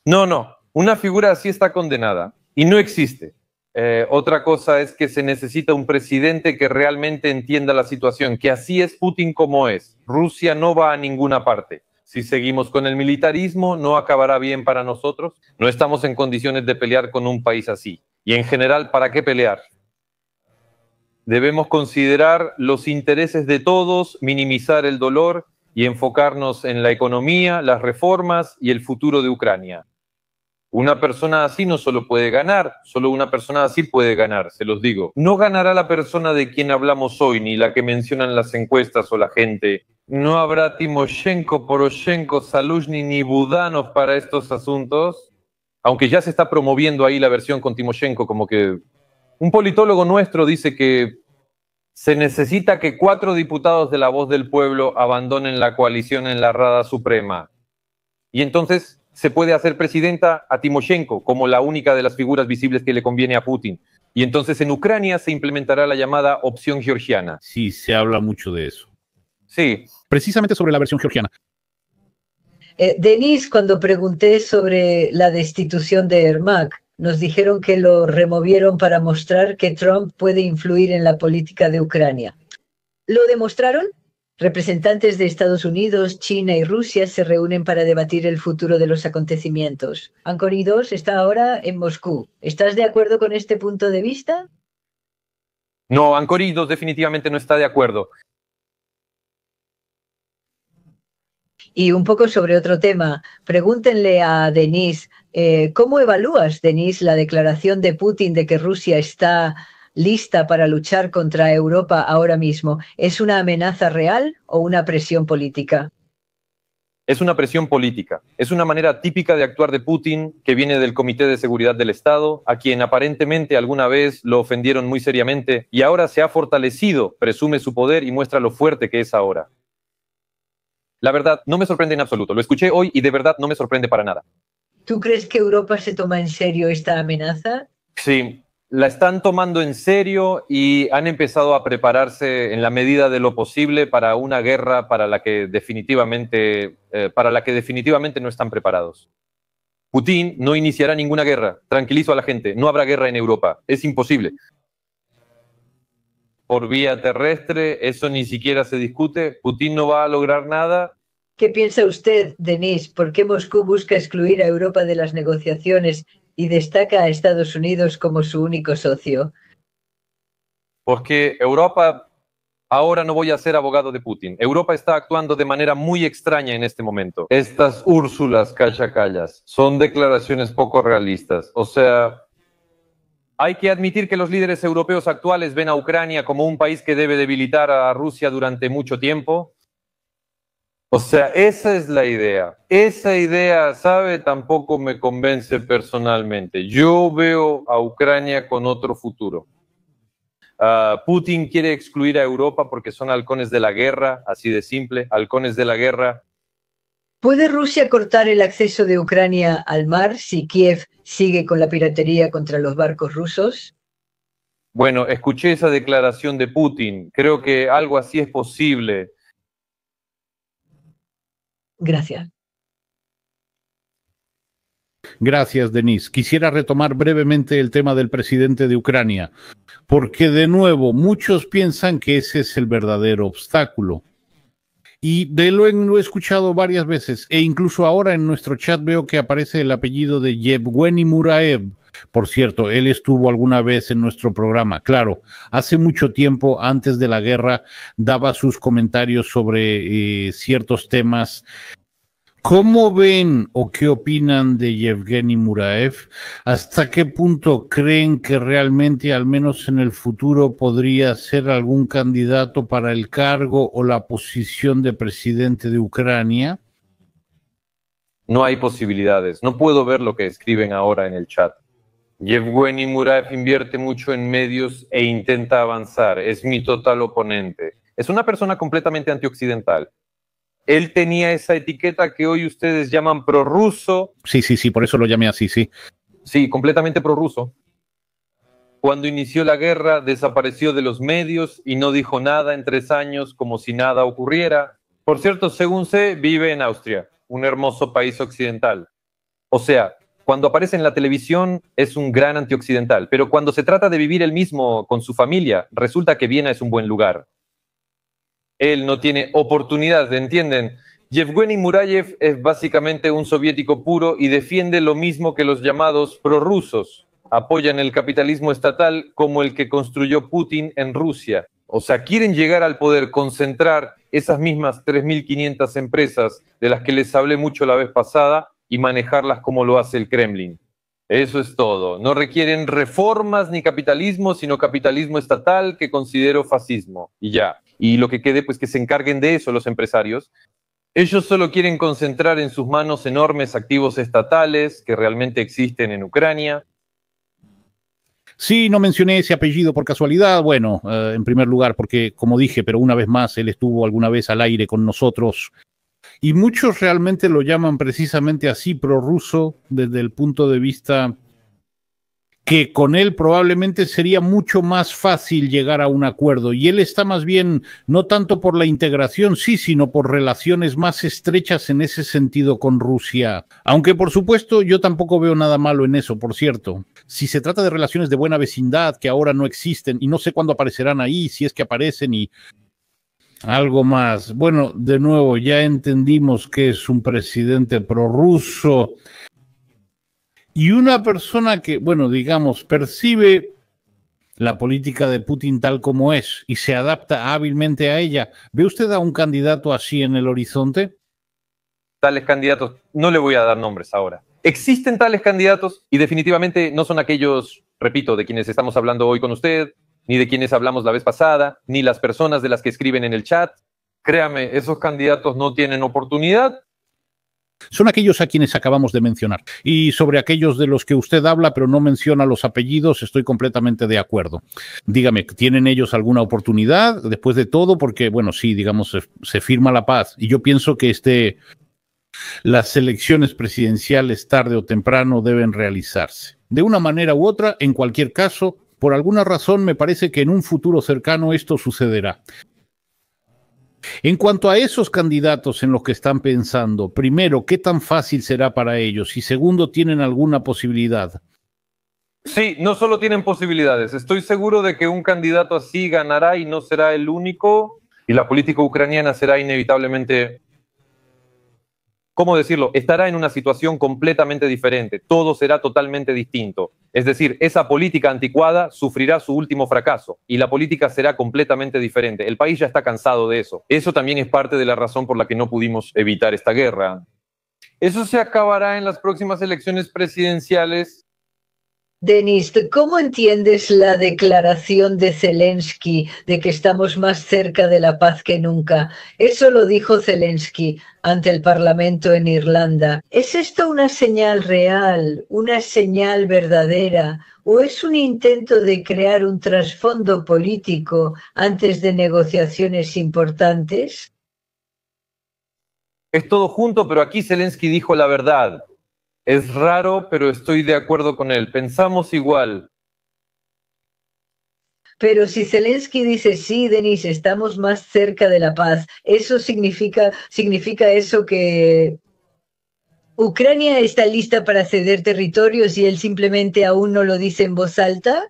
No. Una figura así está condenada y no existe. Otra cosa es que se necesita un presidente que realmente entienda la situación, que así es Putin como es. Rusia no va a ninguna parte. Si seguimos con el militarismo, no acabará bien para nosotros. No estamos en condiciones de pelear con un país así. Y en general, ¿para qué pelear? Debemos considerar los intereses de todos, minimizar el dolor y enfocarnos en la economía, las reformas y el futuro de Ucrania. Una persona así no solo puede ganar, solo una persona así puede ganar, se los digo. No ganará la persona de quien hablamos hoy, ni la que mencionan las encuestas o la gente. No habrá Timoshenko, Poroshenko, Zaluzhny ni Budanov para estos asuntos, aunque ya se está promoviendo ahí la versión con Timoshenko, como que un politólogo nuestro dice que se necesita que 4 diputados de la Voz del Pueblo abandonen la coalición en la Rada Suprema. Y entonces se puede hacer presidenta a Timoshenko como la única de las figuras visibles que le conviene a Putin. Y entonces en Ucrania se implementará la llamada opción georgiana. Sí, se habla mucho de eso. Sí. Precisamente sobre la versión georgiana. Denis, cuando pregunté sobre la destitución de Yermak, nos dijeron que lo removieron para mostrar que Trump puede influir en la política de Ucrania. ¿Lo demostraron? Representantes de Estados Unidos, China y Rusia se reúnen para debatir el futuro de los acontecimientos. Anthony II está ahora en Moscú. ¿Estás de acuerdo con este punto de vista? No, Anthony II definitivamente no está de acuerdo. Y un poco sobre otro tema, pregúntenle a Denis, ¿cómo evalúas, Denis, la declaración de Putin de que Rusia está lista para luchar contra Europa ahora mismo? ¿Es una amenaza real o una presión política? Es una presión política. Es una manera típica de actuar de Putin que viene del Comité de Seguridad del Estado, a quien aparentemente alguna vez lo ofendieron muy seriamente y ahora se ha fortalecido, presume su poder y muestra lo fuerte que es ahora. La verdad, no me sorprende en absoluto. Lo escuché hoy y de verdad no me sorprende para nada. ¿Tú crees que Europa se toma en serio esta amenaza? Sí, la están tomando en serio y han empezado a prepararse en la medida de lo posible para una guerra para la que definitivamente no están preparados. Putin no iniciará ninguna guerra. Tranquilizo a la gente. No habrá guerra en Europa. Es imposible. Por vía terrestre, eso ni siquiera se discute. Putin no va a lograr nada. ¿Qué piensa usted, Denis? ¿Por qué Moscú busca excluir a Europa de las negociaciones y destaca a Estados Unidos como su único socio? Porque Europa, ahora no voy a ser abogado de Putin. Europa está actuando de manera muy extraña en este momento. Estas Úrsulas cachacallas son declaraciones poco realistas. O sea, hay que admitir que los líderes europeos actuales ven a Ucrania como un país que debe debilitar a Rusia durante mucho tiempo. O sea, esa es la idea. Esa idea, ¿sabe? Tampoco me convence personalmente. Yo veo a Ucrania con otro futuro. Putin quiere excluir a Europa porque son halcones de la guerra, así de simple, halcones de la guerra. ¿Puede Rusia cortar el acceso de Ucrania al mar si Kiev sigue con la piratería contra los barcos rusos? Bueno, escuché esa declaración de Putin. Creo que algo así es posible. Gracias. Gracias, Denis. Quisiera retomar brevemente el tema del presidente de Ucrania, porque de nuevo muchos piensan que ese es el verdadero obstáculo. Y lo he escuchado varias veces, e incluso ahora en nuestro chat veo que aparece el apellido de Yevgeny Muraev. Por cierto, él estuvo alguna vez en nuestro programa. Claro, hace mucho tiempo, antes de la guerra, daba sus comentarios sobre ciertos temas. ¿Cómo ven o qué opinan de Yevgeny Muraev? ¿Hasta qué punto creen que realmente, al menos en el futuro, podría ser algún candidato para el cargo o la posición de presidente de Ucrania? No hay posibilidades. No puedo ver lo que escriben ahora en el chat. Yevgeny Muraev invierte mucho en medios e intenta avanzar. Es mi total oponente. Es una persona completamente antioccidental. Él tenía esa etiqueta que hoy ustedes llaman prorruso. Sí, por eso lo llamé así, sí. Sí, completamente prorruso. Cuando inició la guerra, desapareció de los medios y no dijo nada en 3 años, como si nada ocurriera. Por cierto, según sé, vive en Austria, un hermoso país occidental. O sea, cuando aparece en la televisión es un gran antioccidental, pero cuando se trata de vivir él mismo con su familia, resulta que Viena es un buen lugar. Él no tiene oportunidad, ¿entienden? Yevgeny Muraev es básicamente un soviético puro y defiende lo mismo que los llamados prorrusos. Apoyan el capitalismo estatal como el que construyó Putin en Rusia. O sea, quieren llegar al poder, concentrar esas mismas 3.500 empresas de las que les hablé mucho la vez pasada y manejarlas como lo hace el Kremlin. Eso es todo. No requieren reformas ni capitalismo, sino capitalismo estatal que considero fascismo. Y ya. Y lo que quede, pues que se encarguen de eso los empresarios. Ellos solo quieren concentrar en sus manos enormes activos estatales que realmente existen en Ucrania. Sí, no mencioné ese apellido por casualidad. Bueno, en primer lugar, porque como dije, pero una vez más, él estuvo alguna vez al aire con nosotros. Y muchos realmente lo llaman precisamente así, prorruso, desde el punto de vista que con él probablemente sería mucho más fácil llegar a un acuerdo. Y él está más bien, no tanto por la integración, sí, sino por relaciones más estrechas en ese sentido con Rusia. Aunque, por supuesto, yo tampoco veo nada malo en eso, por cierto. Si se trata de relaciones de buena vecindad que ahora no existen, y no sé cuándo aparecerán ahí, si es que aparecen y algo más. Bueno, de nuevo, ya entendimos que es un presidente prorruso y una persona que, bueno, digamos, percibe la política de Putin tal como es y se adapta hábilmente a ella. ¿Ve usted a un candidato así en el horizonte? Tales candidatos, no le voy a dar nombres ahora. Existen tales candidatos y definitivamente no son aquellos, repito, de quienes estamos hablando hoy con usted, ni de quienes hablamos la vez pasada, ni las personas de las que escriben en el chat. Créame, esos candidatos no tienen oportunidad. Son aquellos a quienes acabamos de mencionar. Y sobre aquellos de los que usted habla, pero no menciona los apellidos, estoy completamente de acuerdo. Dígame, ¿tienen ellos alguna oportunidad después de todo? Porque, bueno, sí, digamos, se firma la paz. Y yo pienso que las elecciones presidenciales, tarde o temprano, deben realizarse. De una manera u otra, en cualquier caso, por alguna razón me parece que en un futuro cercano esto sucederá. En cuanto a esos candidatos en los que están pensando, primero, ¿qué tan fácil será para ellos? Y segundo, ¿tienen alguna posibilidad? Sí, no solo tienen posibilidades. Estoy seguro de que un candidato así ganará y no será el único. Y la política ucraniana será inevitablemente, ¿cómo decirlo? Estará en una situación completamente diferente. Todo será totalmente distinto. Es decir, esa política anticuada sufrirá su último fracaso y la política será completamente diferente. El país ya está cansado de eso. Eso también es parte de la razón por la que no pudimos evitar esta guerra. Eso se acabará en las próximas elecciones presidenciales. Denis, ¿cómo entiendes la declaración de Zelensky de que estamos más cerca de la paz que nunca? Eso lo dijo Zelensky ante el Parlamento en Irlanda. ¿Es esto una señal real, una señal verdadera, o es un intento de crear un trasfondo político antes de negociaciones importantes? Es todo junto, pero aquí Zelensky dijo la verdad. Es raro, pero estoy de acuerdo con él. Pensamos igual. Pero si Zelensky dice, sí, Denis, estamos más cerca de la paz, ¿eso significa eso que Ucrania está lista para ceder territorios y él simplemente aún no lo dice en voz alta?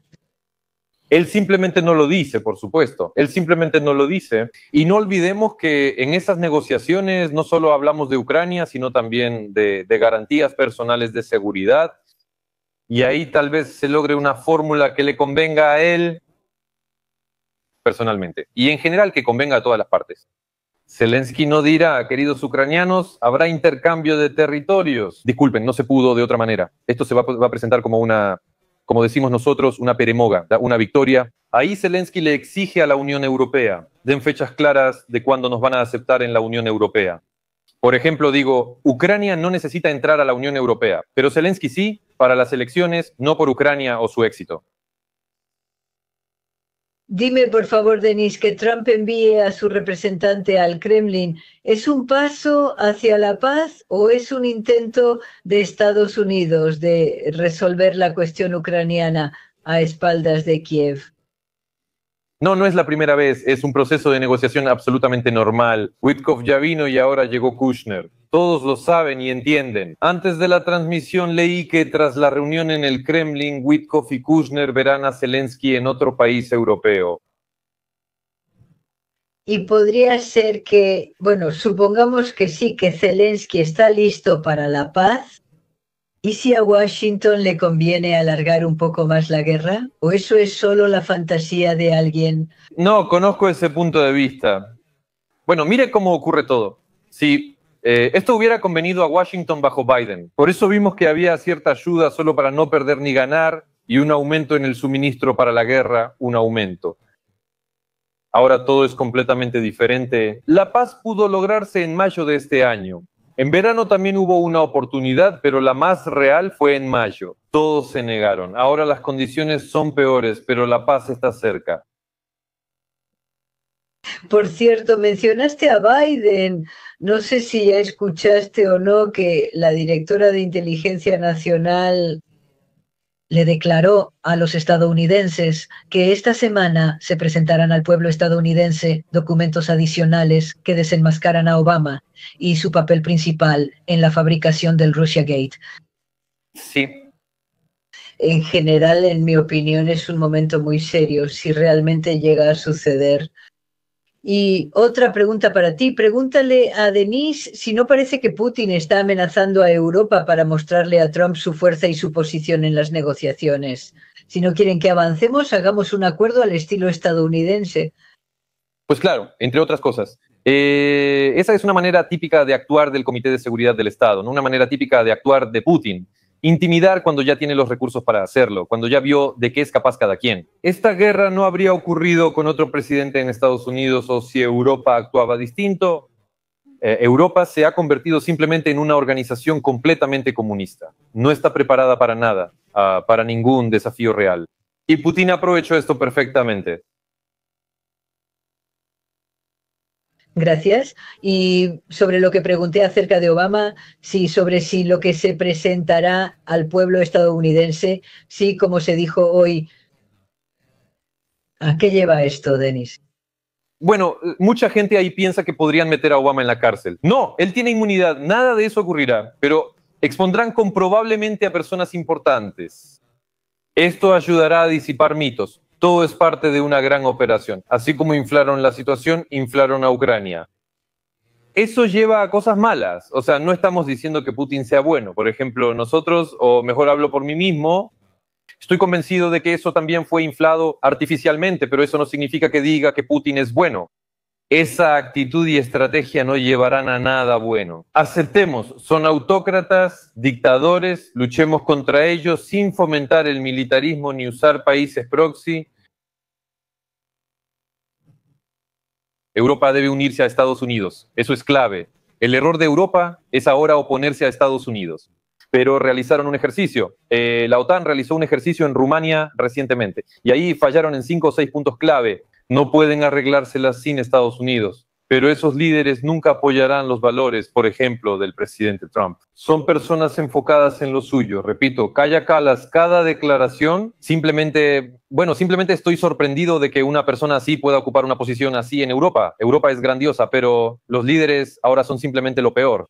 Él simplemente no lo dice, por supuesto. Él simplemente no lo dice. Y no olvidemos que en esas negociaciones no solo hablamos de Ucrania, sino también de garantías personales de seguridad. y ahí tal vez se logre una fórmula que le convenga a él personalmente, y en general que convenga a todas las partes. Zelensky no dirá, queridos ucranianos, habrá intercambio de territorios. Disculpen, no se pudo de otra manera. Esto se va a presentar como una, como decimos nosotros, una peremoga, una victoria. Ahí Zelensky le exige a la Unión Europea, den fechas claras de cuándo nos van a aceptar en la Unión Europea. Por ejemplo, digo, Ucrania no necesita entrar a la Unión Europea, pero Zelensky sí, para las elecciones, no por Ucrania o su éxito. Dime, por favor, Denis, que Trump envíe a su representante al Kremlin, ¿es un paso hacia la paz o es un intento de Estados Unidos de resolver la cuestión ucraniana a espaldas de Kiev? No, no es la primera vez, es un proceso de negociación absolutamente normal. Witkoff ya vino y ahora llegó Kushner. Todos lo saben y entienden. Antes de la transmisión leí que tras la reunión en el Kremlin, Witkoff y Kushner verán a Zelensky en otro país europeo. Y podría ser que, bueno, supongamos que sí, que Zelensky está listo para la paz. ¿Y si a Washington le conviene alargar un poco más la guerra? ¿O eso es solo la fantasía de alguien? No, conozco ese punto de vista. Bueno, mire cómo ocurre todo. Si esto hubiera convenido a Washington bajo Biden, por eso vimos que había cierta ayuda solo para no perder ni ganar y un aumento en el suministro para la guerra, un aumento. Ahora todo es completamente diferente. La paz pudo lograrse en mayo de este año. En verano también hubo una oportunidad, pero la más real fue en mayo. Todos se negaron. Ahora las condiciones son peores, pero la paz está cerca. Por cierto, mencionaste a Biden. No sé si ya escuchaste o no que la directora de Inteligencia Nacional le declaró a los estadounidenses que esta semana se presentarán al pueblo estadounidense documentos adicionales que desenmascaran a Obama y su papel principal en la fabricación del Russiagate. Sí. En general, en mi opinión, es un momento muy serio si realmente llega a suceder. Y otra pregunta para ti, pregúntale a Denis si no parece que Putin está amenazando a Europa para mostrarle a Trump su fuerza y su posición en las negociaciones. Si no quieren que avancemos, hagamos un acuerdo al estilo estadounidense. Pues claro, entre otras cosas. Esa es una manera típica de actuar del Comité de Seguridad del Estado, ¿no? Una manera típica de actuar de Putin. Intimidar cuando ya tiene los recursos para hacerlo, cuando ya vio de qué es capaz cada quien. Esta guerra no habría ocurrido con otro presidente en Estados Unidos o si Europa actuaba distinto. Europa se ha convertido simplemente en una organización completamente comunista. No está preparada para nada, para ningún desafío real. Y Putin aprovechó esto perfectamente. Gracias. Y sobre lo que pregunté acerca de Obama, sí, sobre si lo que se presentará al pueblo estadounidense, sí, como se dijo hoy. ¿A qué lleva esto, Denis? Bueno, mucha gente ahí piensa que podrían meter a Obama en la cárcel. No, él tiene inmunidad, nada de eso ocurrirá, pero expondrán comprobablemente a personas importantes. Esto ayudará a disipar mitos. Todo es parte de una gran operación. Así como inflaron la situación, inflaron a Ucrania. Eso lleva a cosas malas. O sea, no estamos diciendo que Putin sea bueno. Por ejemplo, nosotros, o mejor hablo por mí mismo, estoy convencido de que eso también fue inflado artificialmente, pero eso no significa que diga que Putin es bueno. Esa actitud y estrategia no llevarán a nada bueno. Aceptemos, son autócratas, dictadores, luchemos contra ellos sin fomentar el militarismo ni usar países proxy. Europa debe unirse a Estados Unidos, eso es clave. El error de Europa es ahora oponerse a Estados Unidos. Pero realizaron un ejercicio. La OTAN realizó un ejercicio en Rumania recientemente y ahí fallaron en 5 o 6 puntos clave. No pueden arreglárselas sin Estados Unidos. Pero esos líderes nunca apoyarán los valores, por ejemplo, del presidente Trump. Son personas enfocadas en lo suyo. Repito, calla calas cada declaración. Simplemente estoy sorprendido de que una persona así pueda ocupar una posición así en Europa. Europa es grandiosa, pero los líderes ahora son simplemente lo peor.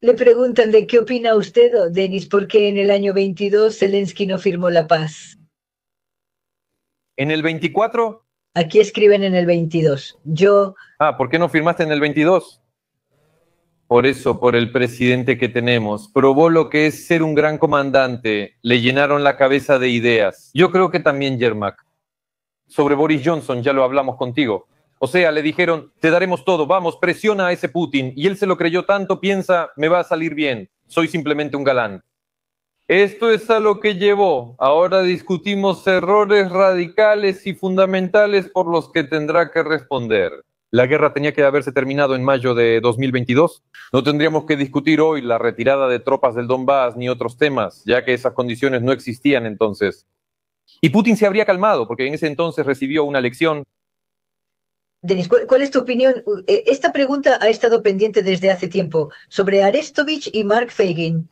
Le preguntan de qué opina usted, Denis, por qué en el año 22 Zelensky no firmó la paz. En el 24... Aquí escriben en el 22. ¿Por qué no firmaste en el 22? Por eso, por el presidente que tenemos. Probó lo que es ser un gran comandante. Le llenaron la cabeza de ideas. Yo creo que también, Yermak. Sobre Boris Johnson ya lo hablamos contigo. O sea, le dijeron, te daremos todo, vamos, presiona a ese Putin. Y él se lo creyó tanto, piensa, me va a salir bien. Soy simplemente un galán. Esto es a lo que llevó. Ahora discutimos errores radicales y fundamentales por los que tendrá que responder. ¿La guerra tenía que haberse terminado en mayo de 2022? No tendríamos que discutir hoy la retirada de tropas del Donbass ni otros temas, ya que esas condiciones no existían entonces. Y Putin se habría calmado, porque en ese entonces recibió una lección. Denis, ¿cuál es tu opinión? Esta pregunta ha estado pendiente desde hace tiempo, sobre Arestovich y Mark Fagin.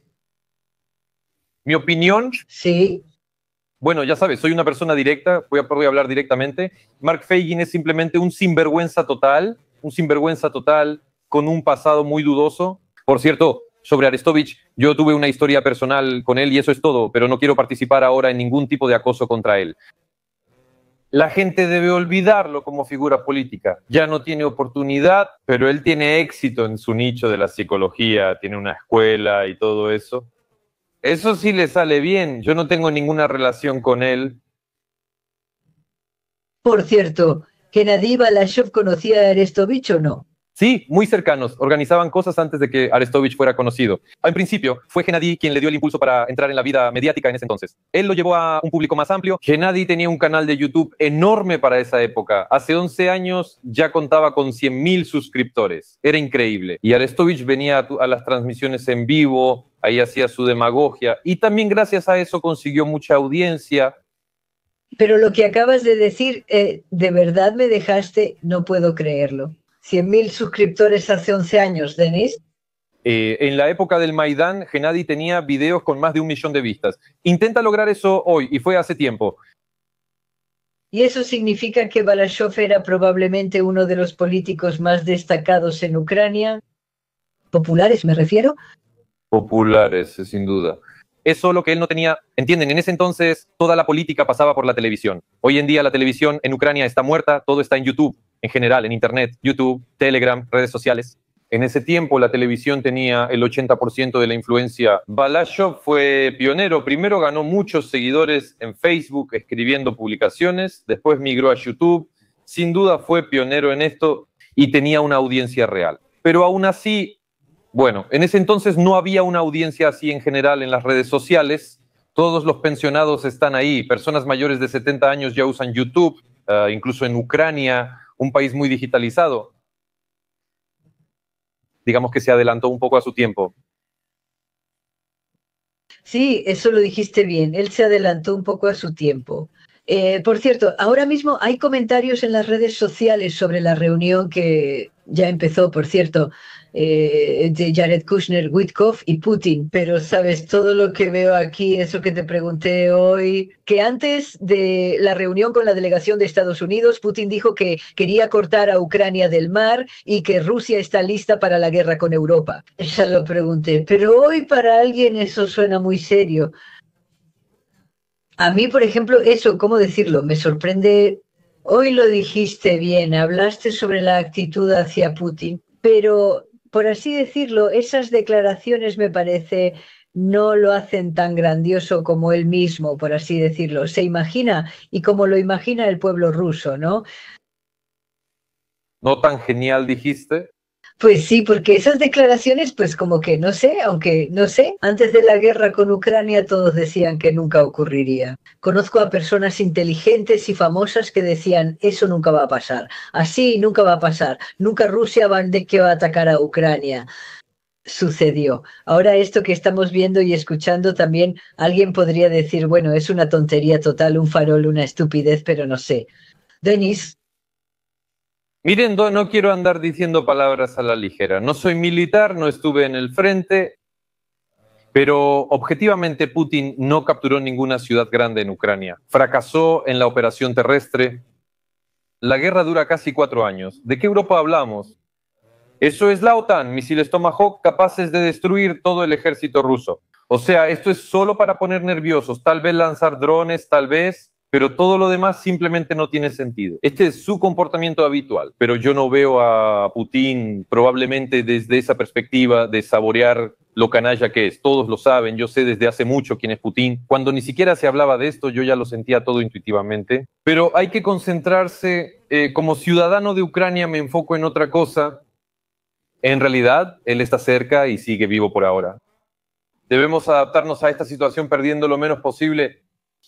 ¿Mi opinión? Sí. Bueno, ya sabes, soy una persona directa, voy a hablar directamente. Mark Fagin es simplemente un sinvergüenza total con un pasado muy dudoso. Por cierto, sobre Arestovich, yo tuve una historia personal con él y eso es todo, pero no quiero participar ahora en ningún tipo de acoso contra él. La gente debe olvidarlo como figura política. Ya no tiene oportunidad, pero él tiene éxito en su nicho de la psicología, tiene una escuela y todo eso. Eso sí le sale bien. Yo no tengo ninguna relación con él. Por cierto, ¿Gennady Balashov conocía a Arestovich o no? Sí, muy cercanos. Organizaban cosas antes de que Arestovich fuera conocido. En principio, fue Gennady quien le dio el impulso para entrar en la vida mediática en ese entonces. Él lo llevó a un público más amplio. Gennady tenía un canal de YouTube enorme para esa época. Hace 11 años ya contaba con 100.000 suscriptores. Era increíble. Y Arestovich venía a las transmisiones en vivo, ahí hacía su demagogia. Y también gracias a eso consiguió mucha audiencia. Pero lo que acabas de decir, de verdad me dejaste, no puedo creerlo. 100.000 suscriptores hace 11 años, Denis. En la época del Maidán, Gennady tenía videos con más de 1 millón de vistas. Intenta lograr eso hoy, y fue hace tiempo. ¿Y eso significa que Balashov era probablemente uno de los políticos más destacados en Ucrania? ¿Populares me refiero? Populares, sin duda. Es solo que él no tenía, entienden, en ese entonces toda la política pasaba por la televisión. Hoy en día la televisión en Ucrania está muerta, todo está en YouTube, en general, en Internet, YouTube, Telegram, redes sociales. En ese tiempo la televisión tenía el 80% de la influencia. Balashov fue pionero. Primero ganó muchos seguidores en Facebook escribiendo publicaciones, después migró a YouTube. Sin duda fue pionero en esto y tenía una audiencia real. Pero aún así, bueno, en ese entonces no había una audiencia así en general en las redes sociales. Todos los pensionados están ahí. Personas mayores de 70 años ya usan YouTube, incluso en Ucrania, un país muy digitalizado. Digamos que se adelantó un poco a su tiempo. Sí, eso lo dijiste bien. Él se adelantó un poco a su tiempo. Por cierto, ahora mismo hay comentarios en las redes sociales sobre la reunión que ya empezó, por cierto, de Jared Kushner, Witkoff y Putin. Pero, sabes, todo lo que veo aquí, eso que te pregunté hoy, que antes de la reunión con la delegación de Estados Unidos, Putin dijo que quería cortar a Ucrania del mar y que Rusia está lista para la guerra con Europa. Ya lo pregunté, pero hoy para alguien eso suena muy serio. A mí, por ejemplo, eso, ¿cómo decirlo? Me sorprende. Hoy lo dijiste bien, hablaste sobre la actitud hacia Putin, pero, por así decirlo, esas declaraciones me parece no lo hacen tan grandioso como él mismo, por así decirlo. Se imagina, y como lo imagina el pueblo ruso, ¿no? ¿No tan genial dijiste? Pues sí, porque esas declaraciones, pues como que no sé, aunque no sé, antes de la guerra con Ucrania todos decían que nunca ocurriría. Conozco a personas inteligentes y famosas que decían, eso nunca va a pasar, así nunca va a pasar, nunca Rusia va a atacar a Ucrania. Sucedió. Ahora esto que estamos viendo y escuchando también, alguien podría decir, bueno, es una tontería total, un farol, una estupidez, pero no sé. Denis. Miren, no quiero andar diciendo palabras a la ligera. No soy militar, no estuve en el frente, pero objetivamente Putin no capturó ninguna ciudad grande en Ucrania. Fracasó en la operación terrestre. La guerra dura casi 4 años. ¿De qué Europa hablamos? Eso es la OTAN, misiles Tomahawk capaces de destruir todo el ejército ruso. O sea, esto es solo para poner nerviosos, tal vez lanzar drones, tal vez, pero todo lo demás simplemente no tiene sentido. Este es su comportamiento habitual, pero yo no veo a Putin probablemente desde esa perspectiva de saborear lo canalla que es. Todos lo saben, yo sé desde hace mucho quién es Putin. Cuando ni siquiera se hablaba de esto, yo ya lo sentía todo intuitivamente. Pero hay que concentrarse, como ciudadano de Ucrania me enfoco en otra cosa. En realidad, él está cerca y sigue vivo por ahora. Debemos adaptarnos a esta situación perdiendo lo menos posible.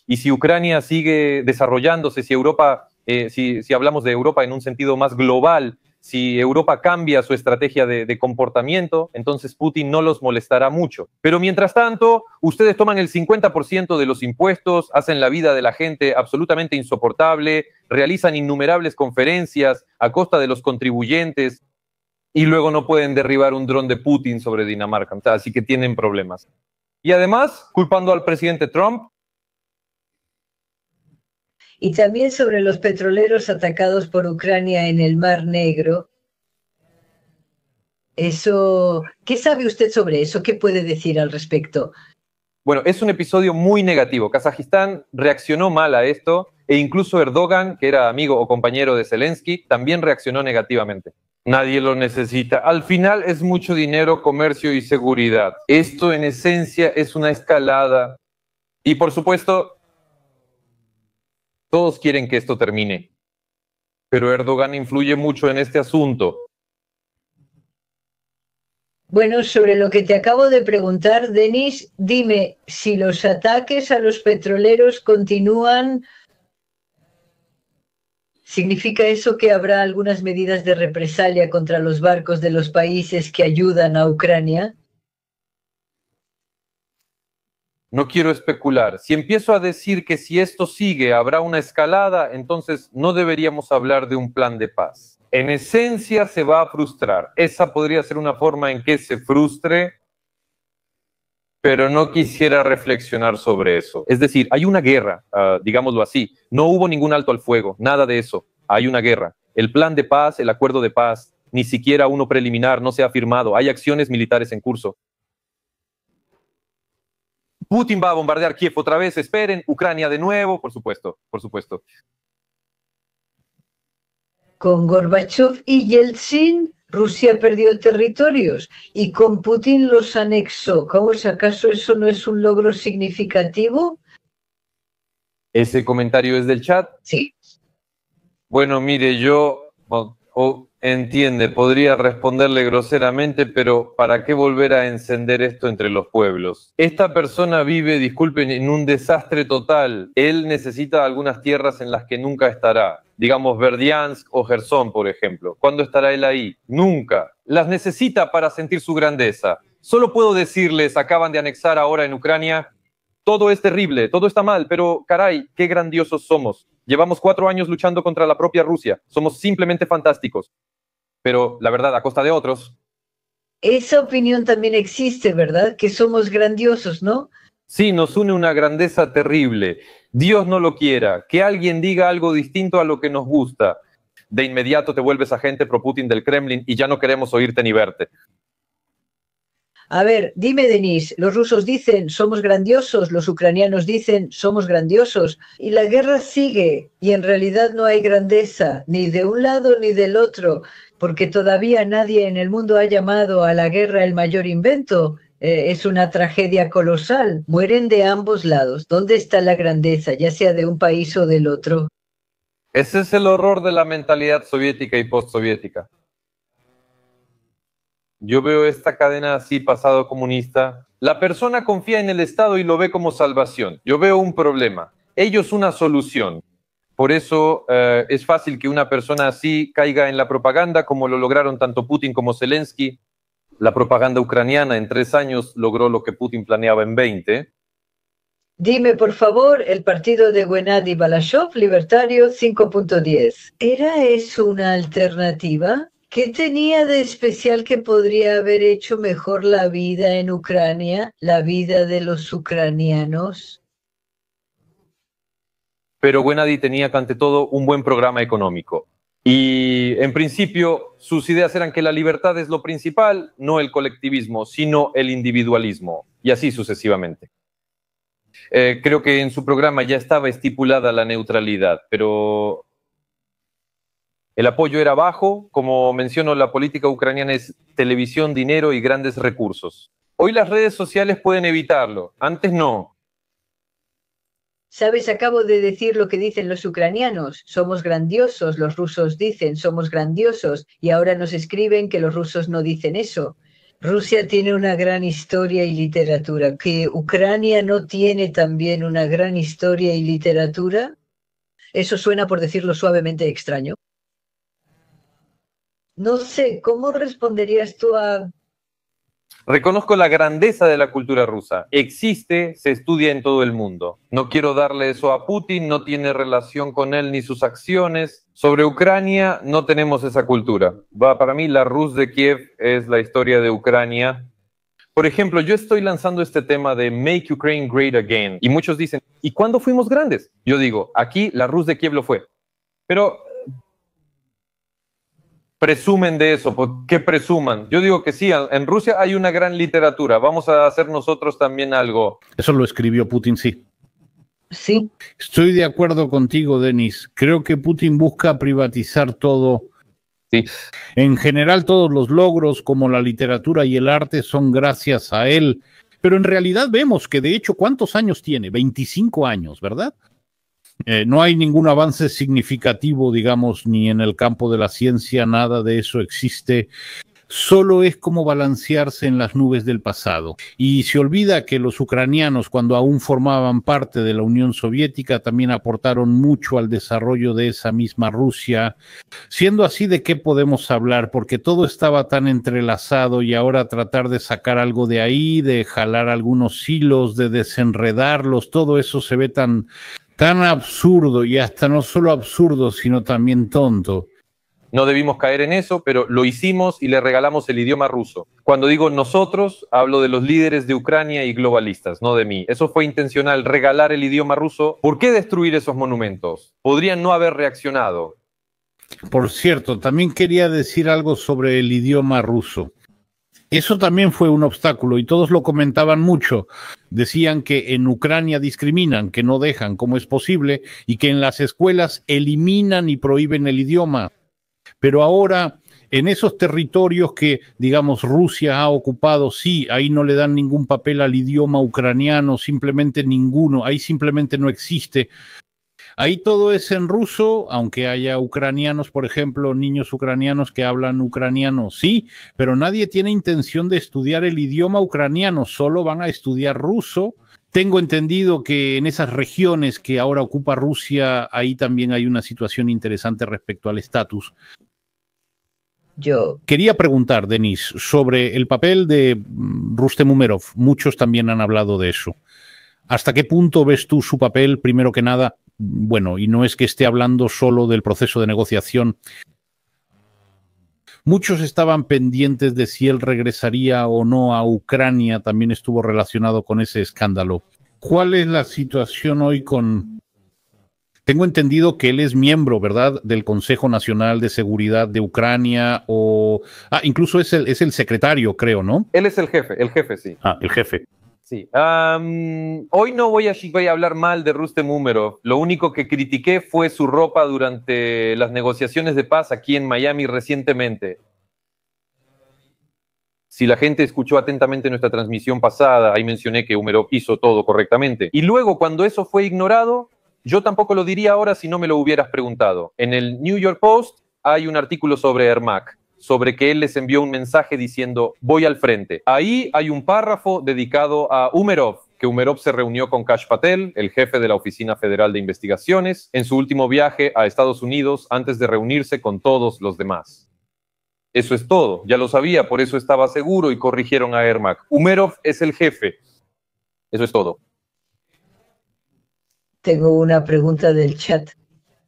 Y si Ucrania sigue desarrollándose, si Europa, si hablamos de Europa en un sentido más global, si Europa cambia su estrategia de comportamiento, entonces Putin no los molestará mucho. Pero mientras tanto, ustedes toman el 50% de los impuestos, hacen la vida de la gente absolutamente insoportable, realizan innumerables conferencias a costa de los contribuyentes y luego no pueden derribar un dron de Putin sobre Dinamarca. Así que tienen problemas. Y además, culpando al presidente Trump. Y también sobre los petroleros atacados por Ucrania en el Mar Negro. Eso, ¿qué sabe usted sobre eso? ¿Qué puede decir al respecto? Bueno, es un episodio muy negativo. Kazajistán reaccionó mal a esto e incluso Erdogan, que era amigo o compañero de Zelensky, también reaccionó negativamente. Nadie lo necesita. Al final es mucho dinero, comercio y seguridad. Esto en esencia es una escalada. Y por supuesto, todos quieren que esto termine. Pero Erdogan influye mucho en este asunto. Bueno, sobre lo que te acabo de preguntar, Denis, dime, si los ataques a los petroleros continúan, ¿significa eso que habrá algunas medidas de represalia contra los barcos de los países que ayudan a Ucrania? No quiero especular. Si empiezo a decir que si esto sigue habrá una escalada, entonces no deberíamos hablar de un plan de paz. En esencia se va a frustrar. Esa podría ser una forma en que se frustre, pero no quisiera reflexionar sobre eso. Es decir, hay una guerra, digámoslo así. No hubo ningún alto al fuego, nada de eso. Hay una guerra. El plan de paz, el acuerdo de paz, ni siquiera uno preliminar no se ha firmado. Hay acciones militares en curso. Putin va a bombardear Kiev otra vez, esperen, Ucrania de nuevo, por supuesto, por supuesto. Con Gorbachev y Yeltsin, Rusia perdió territorios y con Putin los anexó. ¿Cómo es acaso eso no es un logro significativo? ¿Ese comentario es del chat? Sí. Bueno, mire, yo entiende, podría responderle groseramente, pero ¿para qué volver a encender esto entre los pueblos? Esta persona vive, disculpen, en un desastre total. Él necesita algunas tierras en las que nunca estará. Digamos Verdiansk o Gerson, por ejemplo. ¿Cuándo estará él ahí? Nunca. Las necesita para sentir su grandeza. Solo puedo decirles, acaban de anexar ahora en Ucrania. Todo es terrible, todo está mal, pero caray, qué grandiosos somos. Llevamos 4 años luchando contra la propia Rusia. Somos simplemente fantásticos. Pero la verdad, a costa de otros. Esa opinión también existe, ¿verdad? Que somos grandiosos, ¿no? Sí, nos une una grandeza terrible. Dios no lo quiera. Que alguien diga algo distinto a lo que nos gusta. De inmediato te vuelves agente pro Putin del Kremlin y ya no queremos oírte ni verte. A ver, dime, Denis, los rusos dicen somos grandiosos, los ucranianos dicen somos grandiosos, y la guerra sigue, y en realidad no hay grandeza, ni de un lado ni del otro, porque todavía nadie en el mundo ha llamado a la guerra el mayor invento. Es una tragedia colosal, mueren de ambos lados. ¿Dónde está la grandeza, ya sea de un país o del otro? Ese es el horror de la mentalidad soviética y postsoviética. Yo veo esta cadena así, pasado comunista. La persona confía en el Estado y lo ve como salvación. Yo veo un problema, ellos una solución. Por eso es fácil que una persona así caiga en la propaganda, como lo lograron tanto Putin como Zelensky. La propaganda ucraniana en 3 años logró lo que Putin planeaba en 20. Dime, por favor, el partido de Gennady Balashov, libertario, 5.10. ¿Era eso una alternativa? ¿Qué tenía de especial que podría haber hecho mejor la vida en Ucrania, la vida de los ucranianos? Pero Gennady tenía que ante todo un buen programa económico. Y en principio sus ideas eran que la libertad es lo principal, no el colectivismo, sino el individualismo. Y así sucesivamente. Creo que en su programa ya estaba estipulada la neutralidad, pero el apoyo era bajo. Como menciono, la política ucraniana es televisión, dinero y grandes recursos. Hoy las redes sociales pueden evitarlo, antes no. ¿Sabes? Acabo de decir lo que dicen los ucranianos. Somos grandiosos, los rusos dicen somos grandiosos y ahora nos escriben que los rusos no dicen eso. Rusia tiene una gran historia y literatura. ¿Que Ucrania no tiene también una gran historia y literatura? Eso suena, por decirlo suavemente, extraño. No sé, ¿cómo responderías tú a... Reconozco la grandeza de la cultura rusa. Existe, se estudia en todo el mundo. No quiero darle eso a Putin, no tiene relación con él ni sus acciones. Sobre Ucrania no tenemos esa cultura. Para mí la Rus de Kiev es la historia de Ucrania. Por ejemplo, yo estoy lanzando este tema de Make Ukraine Great Again y muchos dicen, ¿y cuándo fuimos grandes? Yo digo, aquí la Rus de Kiev lo fue. Pero presumen de eso, ¿por qué presuman? Yo digo que sí, en Rusia hay una gran literatura, vamos a hacer nosotros también algo. Eso lo escribió Putin, sí. Sí. Estoy de acuerdo contigo, Denis. Creo que Putin busca privatizar todo. Sí. En general, todos los logros, como la literatura y el arte, son gracias a él. Pero en realidad vemos que, de hecho, ¿cuántos años tiene? 25 años, ¿verdad? No hay ningún avance significativo, digamos, ni en el campo de la ciencia, nada de eso existe. Solo es como balancearse en las nubes del pasado. Y se olvida que los ucranianos, cuando aún formaban parte de la Unión Soviética, también aportaron mucho al desarrollo de esa misma Rusia. Siendo así, ¿de qué podemos hablar? Porque todo estaba tan entrelazado y ahora tratar de sacar algo de ahí, de jalar algunos hilos, de desenredarlos, todo eso se ve tan absurdo, y hasta no solo absurdo, sino también tonto. No debimos caer en eso, pero lo hicimos y le regalamos el idioma ruso. Cuando digo nosotros, hablo de los líderes de Ucrania y globalistas, no de mí. Eso fue intencional, regalar el idioma ruso. ¿Por qué destruir esos monumentos? Podrían no haber reaccionado. Por cierto, también quería decir algo sobre el idioma ruso. Eso también fue un obstáculo y todos lo comentaban mucho. Decían que en Ucrania discriminan, que no dejan, cómo es posible, y que en las escuelas eliminan y prohíben el idioma. Pero ahora, en esos territorios que, digamos, Rusia ha ocupado, sí, ahí no le dan ningún papel al idioma ucraniano, simplemente ninguno, ahí simplemente no existe. Ahí todo es en ruso, aunque haya ucranianos, por ejemplo, niños ucranianos que hablan ucraniano, sí, pero nadie tiene intención de estudiar el idioma ucraniano, solo van a estudiar ruso. Tengo entendido que en esas regiones que ahora ocupa Rusia, ahí también hay una situación interesante respecto al estatus. Yo quería preguntar, Denis, sobre el papel de Rustem Umerov. Muchos también han hablado de eso. ¿Hasta qué punto ves tú su papel, primero que nada? Bueno, y no es que esté hablando solo del proceso de negociación. Muchos estaban pendientes de si él regresaría o no a Ucrania, también estuvo relacionado con ese escándalo. ¿Cuál es la situación hoy con...? Tengo entendido que él es miembro, ¿verdad?, del Consejo Nacional de Seguridad de Ucrania, o... incluso es el secretario, creo, ¿no? Él es el jefe, sí. El jefe. Sí. Hoy no voy a hablar mal de Rustem Umerov. Lo único que critiqué fue su ropa durante las negociaciones de paz aquí en Miami recientemente. Si la gente escuchó atentamente nuestra transmisión pasada, ahí mencioné que Umerov hizo todo correctamente. Y luego, cuando eso fue ignorado, yo tampoco lo diría ahora si no me lo hubieras preguntado. En el New York Post hay un artículo sobre Ermak, sobre que él les envió un mensaje diciendo, voy al frente. Ahí hay un párrafo dedicado a Umerov, que Umerov se reunió con Kash Patel, el jefe de la Oficina Federal de Investigaciones, en su último viaje a Estados Unidos antes de reunirse con todos los demás. Eso es todo, ya lo sabía, por eso estaba seguro y corrigieron a Ermak. Umerov es el jefe. Eso es todo. tengo una pregunta del chat.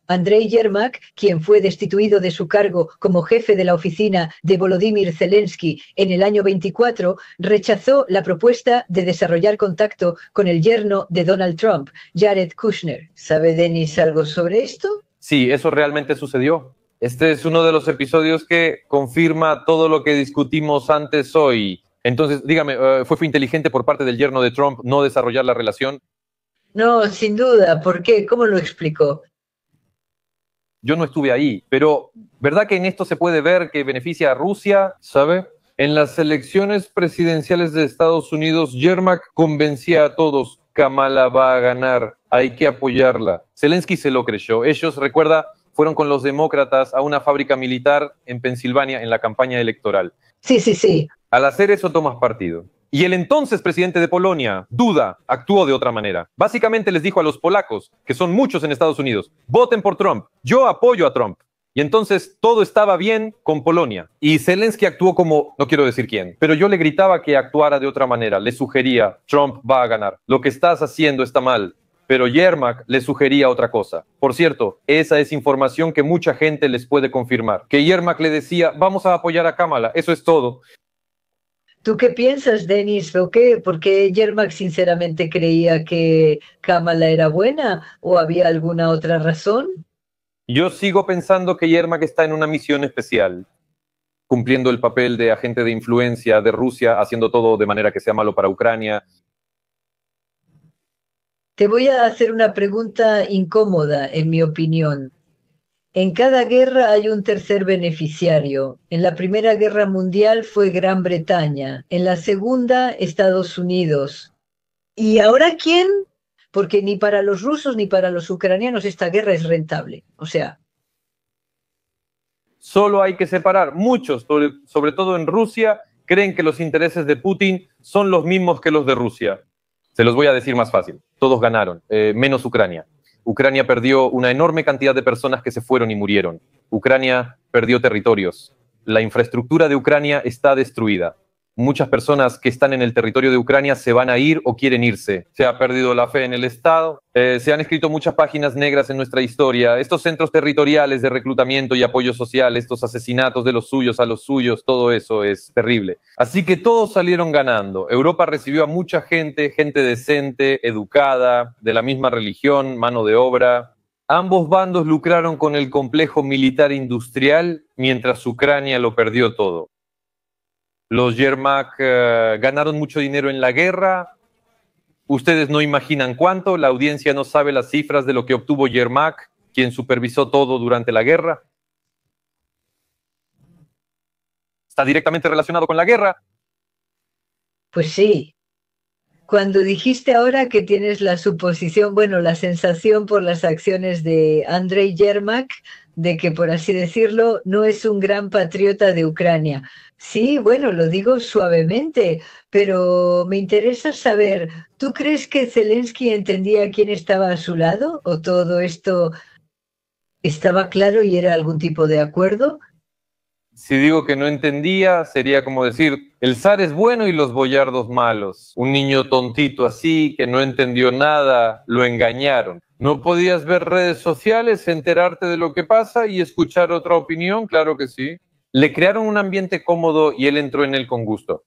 Andrei Yermak, quien fue destituido de su cargo como jefe de la oficina de Volodymyr Zelensky en el año 24, rechazó la propuesta de desarrollar contacto con el yerno de Donald Trump, Jared Kushner. ¿Sabe Denis algo sobre esto? Sí, eso realmente sucedió. Este es uno de los episodios que confirma todo lo que discutimos antes hoy. Entonces, dígame, ¿fue inteligente por parte del yerno de Trump no desarrollar la relación? No, sin duda. ¿Por qué? ¿Cómo lo explicó? Yo no estuve ahí, pero ¿verdad que en esto se puede ver que beneficia a Rusia? ¿Sabe? En las elecciones presidenciales de Estados Unidos, Yermak convencía a todos, Kamala va a ganar, hay que apoyarla. Zelensky se lo creyó. Ellos, recuerda, fueron con los demócratas a una fábrica militar en Pensilvania en la campaña electoral. Sí, sí, sí. Al hacer eso tomas partido. Y el entonces presidente de Polonia, Duda, actuó de otra manera. Básicamente les dijo a los polacos, que son muchos en Estados Unidos, voten por Trump, yo apoyo a Trump. Y entonces todo estaba bien con Polonia. Y Zelensky actuó como, no quiero decir quién, pero yo le gritaba que actuara de otra manera. Le sugería, Trump va a ganar. Lo que estás haciendo está mal. Pero Yermak le sugería otra cosa. Por cierto, esa es información que mucha gente les puede confirmar. Que Yermak le decía, vamos a apoyar a Kamala, eso es todo. ¿Tú qué piensas, Denis? ¿Por qué Yermak sinceramente creía que Kamala era buena o había alguna otra razón? Yo sigo pensando que Yermak está en una misión especial, cumpliendo el papel de agente de influencia de Rusia, haciendo todo de manera que sea malo para Ucrania. Te voy a hacer una pregunta incómoda, en mi opinión. En cada guerra hay un tercer beneficiario. En la Primera Guerra Mundial fue Gran Bretaña, en la Segunda, Estados Unidos. ¿Y ahora quién? Porque ni para los rusos ni para los ucranianos esta guerra es rentable. O sea, Solo hay que separar. Muchos, sobre todo en Rusia, creen que los intereses de Putin son los mismos que los de Rusia. Se los voy a decir más fácil. Todos ganaron, menos Ucrania. Ucrania perdió una enorme cantidad de personas que se fueron y murieron. Ucrania perdió territorios. La infraestructura de Ucrania está destruida. Muchas personas que están en el territorio de Ucrania se van a ir o quieren irse. Se ha perdido la fe en el Estado. Se han escrito muchas páginas negras en nuestra historia. Estos centros territoriales de reclutamiento y apoyo social, estos asesinatos de los suyos a los suyos, todo eso es terrible. Así que todos salieron ganando. Europa recibió a mucha gente, gente decente, educada, de la misma religión, mano de obra. Ambos bandos lucraron con el complejo militar industrial mientras Ucrania lo perdió todo. Los Yermak ganaron mucho dinero en la guerra. Ustedes no imaginan cuánto. La audiencia no sabe las cifras de lo que obtuvo Yermak, quien supervisó todo durante la guerra. Está directamente relacionado con la guerra. pues sí. Cuando dijiste ahora que tienes la suposición, bueno, la sensación por las acciones de Andrei Yermak, de que, por así decirlo, no es un gran patriota de Ucrania. Sí, bueno, lo digo suavemente, pero me interesa saber, ¿tú crees que Zelensky entendía quién estaba a su lado? ¿O todo esto estaba claro y era algún tipo de acuerdo? Si digo que no entendía, sería como decir, el zar es bueno y los boyardos malos. Un niño tontito así, que no entendió nada, lo engañaron. ¿No podías ver redes sociales, enterarte de lo que pasa y escuchar otra opinión? Claro que sí. Le crearon un ambiente cómodo y él entró en él con gusto.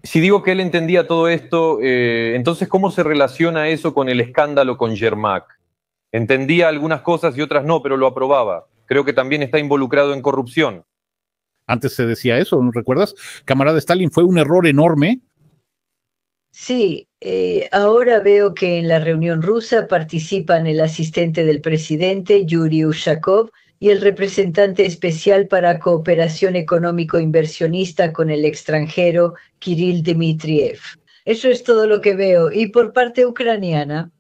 Si digo que él entendía todo esto, entonces ¿cómo se relaciona eso con el escándalo con Yermak? Entendía algunas cosas y otras no, pero lo aprobaba. Creo que también está involucrado en corrupción. Antes se decía eso, ¿no recuerdas? Camarada Stalin, fue un error enorme. Sí, ahora veo que en la reunión rusa participan el asistente del presidente, Yuri Ushakov, y el representante especial para cooperación económico-inversionista con el extranjero, Kirill Dmitriev. Eso es todo lo que veo. Y por parte ucraniana,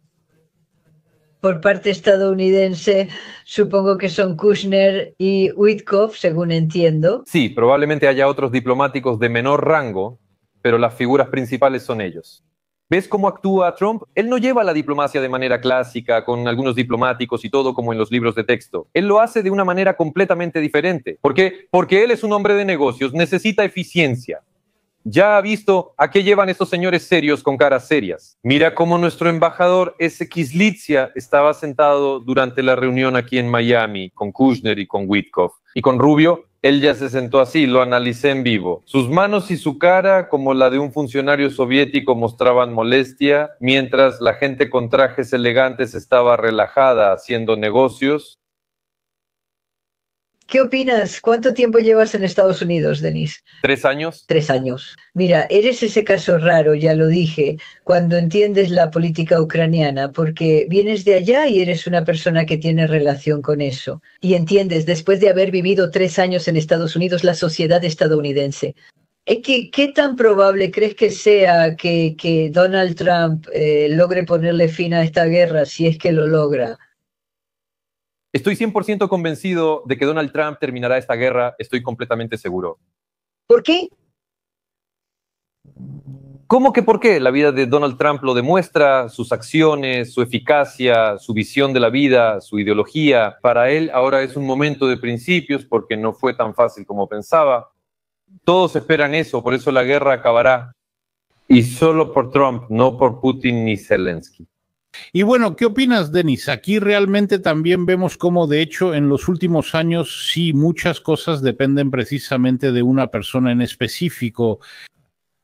por parte estadounidense, supongo que son Kushner y Witkoff, según entiendo. Sí, probablemente haya otros diplomáticos de menor rango, pero las figuras principales son ellos. ¿Ves cómo actúa Trump? Él no lleva la diplomacia de manera clásica, con algunos diplomáticos y todo como en los libros de texto. Él lo hace de una manera completamente diferente. ¿Por qué? Porque él es un hombre de negocios, necesita eficiencia. Ya ha visto a qué llevan estos señores serios con caras serias. Mira cómo nuestro embajador ese Kислitsia estaba sentado durante la reunión aquí en Miami con Kushner y con Witkoff. Y con Rubio, él ya se sentó así, lo analicé en vivo. Sus manos y su cara, como la de un funcionario soviético, mostraban molestia, mientras la gente con trajes elegantes estaba relajada haciendo negocios. ¿Qué opinas? ¿Cuánto tiempo llevas en Estados Unidos, Denis? 3 años. 3 años. Mira, eres ese caso raro, ya lo dije, cuando entiendes la política ucraniana, porque vienes de allá y eres una persona que tiene relación con eso. Y entiendes, después de haber vivido 3 años en Estados Unidos, la sociedad estadounidense. ¿Qué tan probable crees que sea que Donald Trump logre ponerle fin a esta guerra, si es que lo logra? Estoy 100% convencido de que Donald Trump terminará esta guerra, estoy completamente seguro. ¿Por qué? ¿Cómo que por qué? La vida de Donald Trump lo demuestra, sus acciones, su eficacia, su visión de la vida, su ideología. Para él ahora es un momento de principios porque no fue tan fácil como pensaba. Todos esperan eso, por eso la guerra acabará. Y solo por Trump, no por Putin ni Zelensky. Y bueno, ¿qué opinas, Denis? Aquí realmente también vemos cómo, de hecho, en los últimos años sí muchas cosas dependen precisamente de una persona en específico.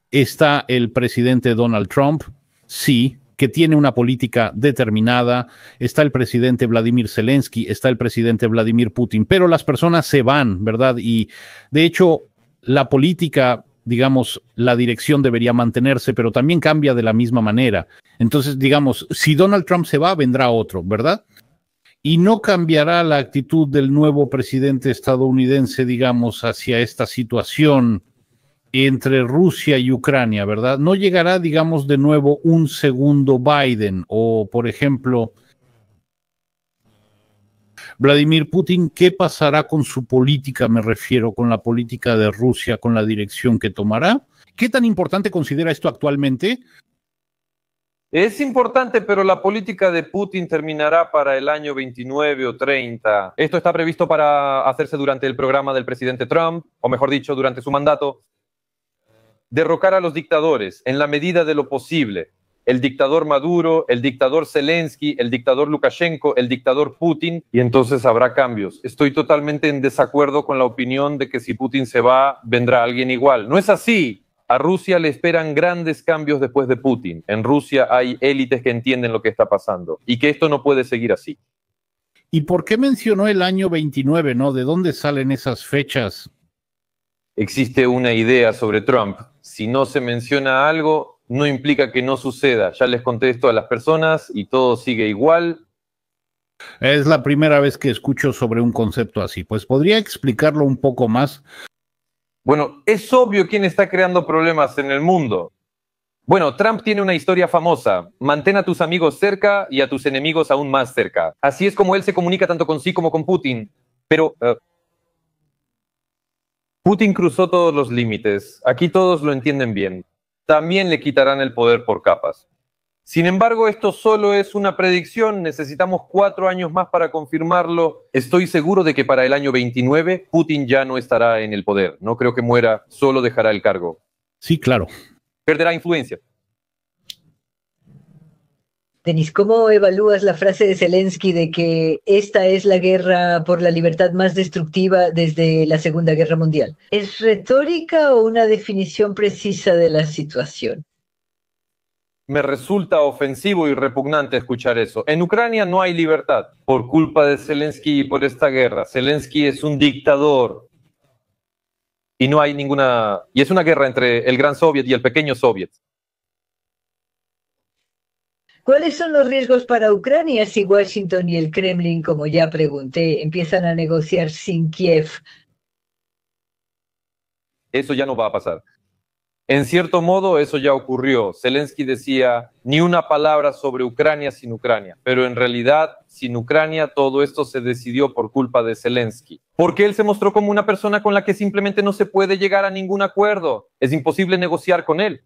Está el presidente Donald Trump, sí, que tiene una política determinada. Está el presidente Vladimir Zelensky, está el presidente Vladimir Putin, pero las personas se van, ¿verdad? Y de hecho, la política, digamos, la dirección debería mantenerse, pero también cambia de la misma manera. Entonces, digamos, si Donald Trump se va, vendrá otro, ¿verdad? Y no cambiará la actitud del nuevo presidente estadounidense, digamos, hacia esta situación entre Rusia y Ucrania, ¿verdad? No llegará, digamos, de nuevo un segundo Biden o, por ejemplo, Vladimir Putin. ¿Qué pasará con su política? Me refiero con la política de Rusia, con la dirección que tomará. ¿Qué tan importante considera esto actualmente? Es importante, pero la política de Putin terminará para el año 29 o 30. Esto está previsto para hacerse durante el programa del presidente Trump, o mejor dicho, durante su mandato. Derrocar a los dictadores en la medida de lo posible. El dictador Maduro, el dictador Zelensky, el dictador Lukashenko, el dictador Putin, y entonces habrá cambios. Estoy totalmente en desacuerdo con la opinión de que si Putin se va, vendrá alguien igual. No es así. A Rusia le esperan grandes cambios después de Putin. En Rusia hay élites que entienden lo que está pasando y que esto no puede seguir así. ¿Y por qué mencionó el año 29, no? ¿De dónde salen esas fechas? Existe una idea sobre Trump. Si no se menciona algo, no implica que no suceda. Ya les conté esto a las personas y todo sigue igual. Es la primera vez que escucho sobre un concepto así. Pues podría explicarlo un poco más. Bueno, es obvio quién está creando problemas en el mundo. Bueno, Trump tiene una historia famosa. Mantén a tus amigos cerca y a tus enemigos aún más cerca. Así es como él se comunica tanto con sí como con Putin. Pero Putin cruzó todos los límites. Aquí todos lo entienden bien. También le quitarán el poder por capas. Sin embargo, esto solo es una predicción. Necesitamos 4 años más para confirmarlo. Estoy seguro de que para el año 29 Putin ya no estará en el poder. No creo que muera, solo dejará el cargo. Sí, claro. Perderá influencia. Denis, ¿cómo evalúas la frase de Zelensky de que esta es la guerra por la libertad más destructiva desde la Segunda Guerra Mundial? ¿Es retórica o una definición precisa de la situación? Me resulta ofensivo y repugnante escuchar eso. En Ucrania no hay libertad por culpa de Zelensky y por esta guerra. Zelensky es un dictador. Y no hay ninguna... Y es una guerra entre el gran Soviet y el pequeño Soviet. ¿Cuáles son los riesgos para Ucrania si Washington y el Kremlin, como ya pregunté, empiezan a negociar sin Kiev? Eso ya no va a pasar. En cierto modo, eso ya ocurrió. Zelensky decía, ni una palabra sobre Ucrania sin Ucrania. Pero en realidad, sin Ucrania, todo esto se decidió por culpa de Zelensky. Porque él se mostró como una persona con la que simplemente no se puede llegar a ningún acuerdo. Es imposible negociar con él.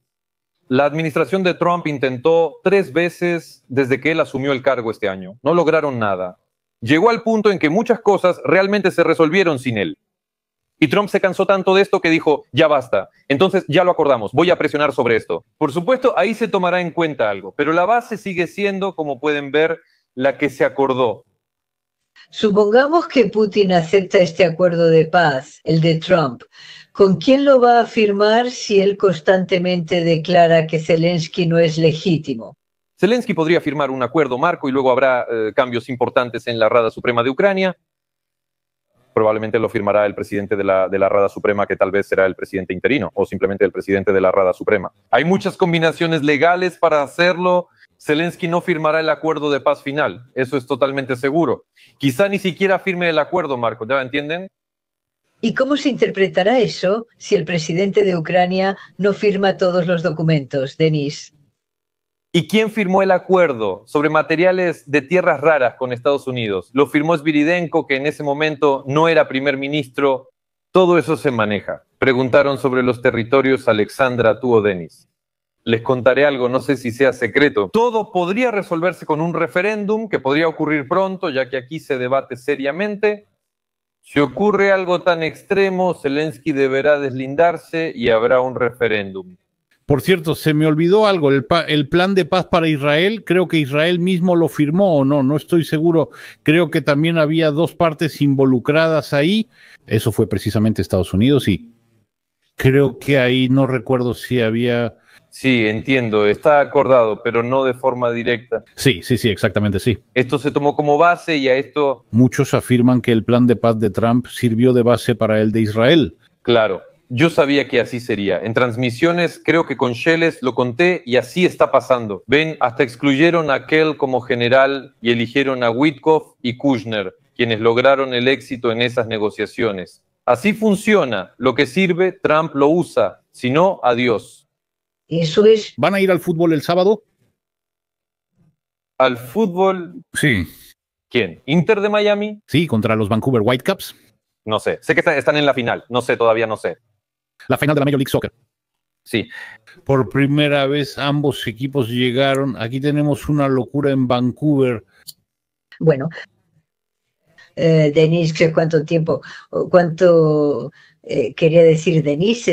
La administración de Trump intentó 3 veces desde que él asumió el cargo este año. No lograron nada. Llegó al punto en que muchas cosas realmente se resolvieron sin él. Y Trump se cansó tanto de esto que dijo, ya basta. Entonces ya lo acordamos, voy a presionar sobre esto. Por supuesto, ahí se tomará en cuenta algo, pero la base sigue siendo, como pueden ver, la que se acordó. Supongamos que Putin acepta este acuerdo de paz, el de Trump. ¿Con quién lo va a firmar si él constantemente declara que Zelensky no es legítimo? Zelensky podría firmar un acuerdo marco y luego habrá cambios importantes en la Rada Suprema de Ucrania. probablemente lo firmará el presidente de la Rada Suprema, que tal vez será el presidente interino, o simplemente el presidente de la Rada Suprema. Hay muchas combinaciones legales para hacerlo. Zelensky no firmará el acuerdo de paz final, eso es totalmente seguro. Quizá ni siquiera firme el acuerdo, Marco, ¿ya entienden? ¿Y cómo se interpretará eso si el presidente de Ucrania no firma todos los documentos, Denis? ¿Y quién firmó el acuerdo sobre materiales de tierras raras con Estados Unidos? Lo firmó Sviridenko, que en ese momento no era primer ministro. Todo eso se maneja. Preguntaron sobre los territorios, Alexandra, tú o Denis. Les contaré algo, no sé si sea secreto. Todo podría resolverse con un referéndum que podría ocurrir pronto, ya que aquí se debate seriamente. Si ocurre algo tan extremo, Zelensky deberá deslindarse y habrá un referéndum. Por cierto, se me olvidó algo, el plan de paz para Israel, creo que Israel mismo lo firmó o no, no estoy seguro. Creo que también había dos partes involucradas ahí. Eso fue precisamente Estados Unidos y creo que ahí no recuerdo si había... Sí, entiendo, está acordado, pero no de forma directa. Sí, exactamente, sí. Esto se tomó como base y a esto... Muchos afirman que el plan de paz de Trump sirvió de base para el de Israel. Claro, yo sabía que así sería. En transmisiones, creo que con Sheles lo conté y así está pasando. Ven, hasta excluyeron a Kell como general y eligieron a Witkoff y Kushner, quienes lograron el éxito en esas negociaciones. Así funciona. Lo que sirve, Trump lo usa. Si no, adiós. Eso es... ¿Van a ir al fútbol el sábado? ¿Al fútbol? Sí. ¿Quién? ¿Inter de Miami? Sí, contra los Vancouver Whitecaps. No sé. Sé que están en la final. No sé, todavía no sé. La final de la Major League Soccer. Sí. Por primera vez ambos equipos llegaron. Aquí tenemos una locura en Vancouver. Bueno, Denis, quería decir Denis,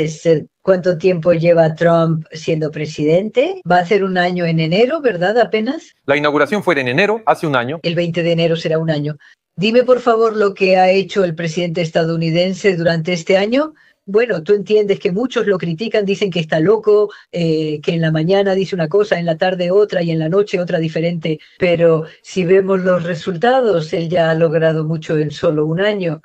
¿cuánto tiempo lleva Trump siendo presidente? Va a ser un año en enero, ¿verdad? Apenas. La inauguración fue en enero, hace un año. El 20 de enero será un año. Dime, por favor, lo que ha hecho el presidente estadounidense durante este año. Bueno, tú entiendes que muchos lo critican, dicen que está loco, que en la mañana dice una cosa, en la tarde otra y en la noche otra diferente. Pero si vemos los resultados, él ya ha logrado mucho en solo un año.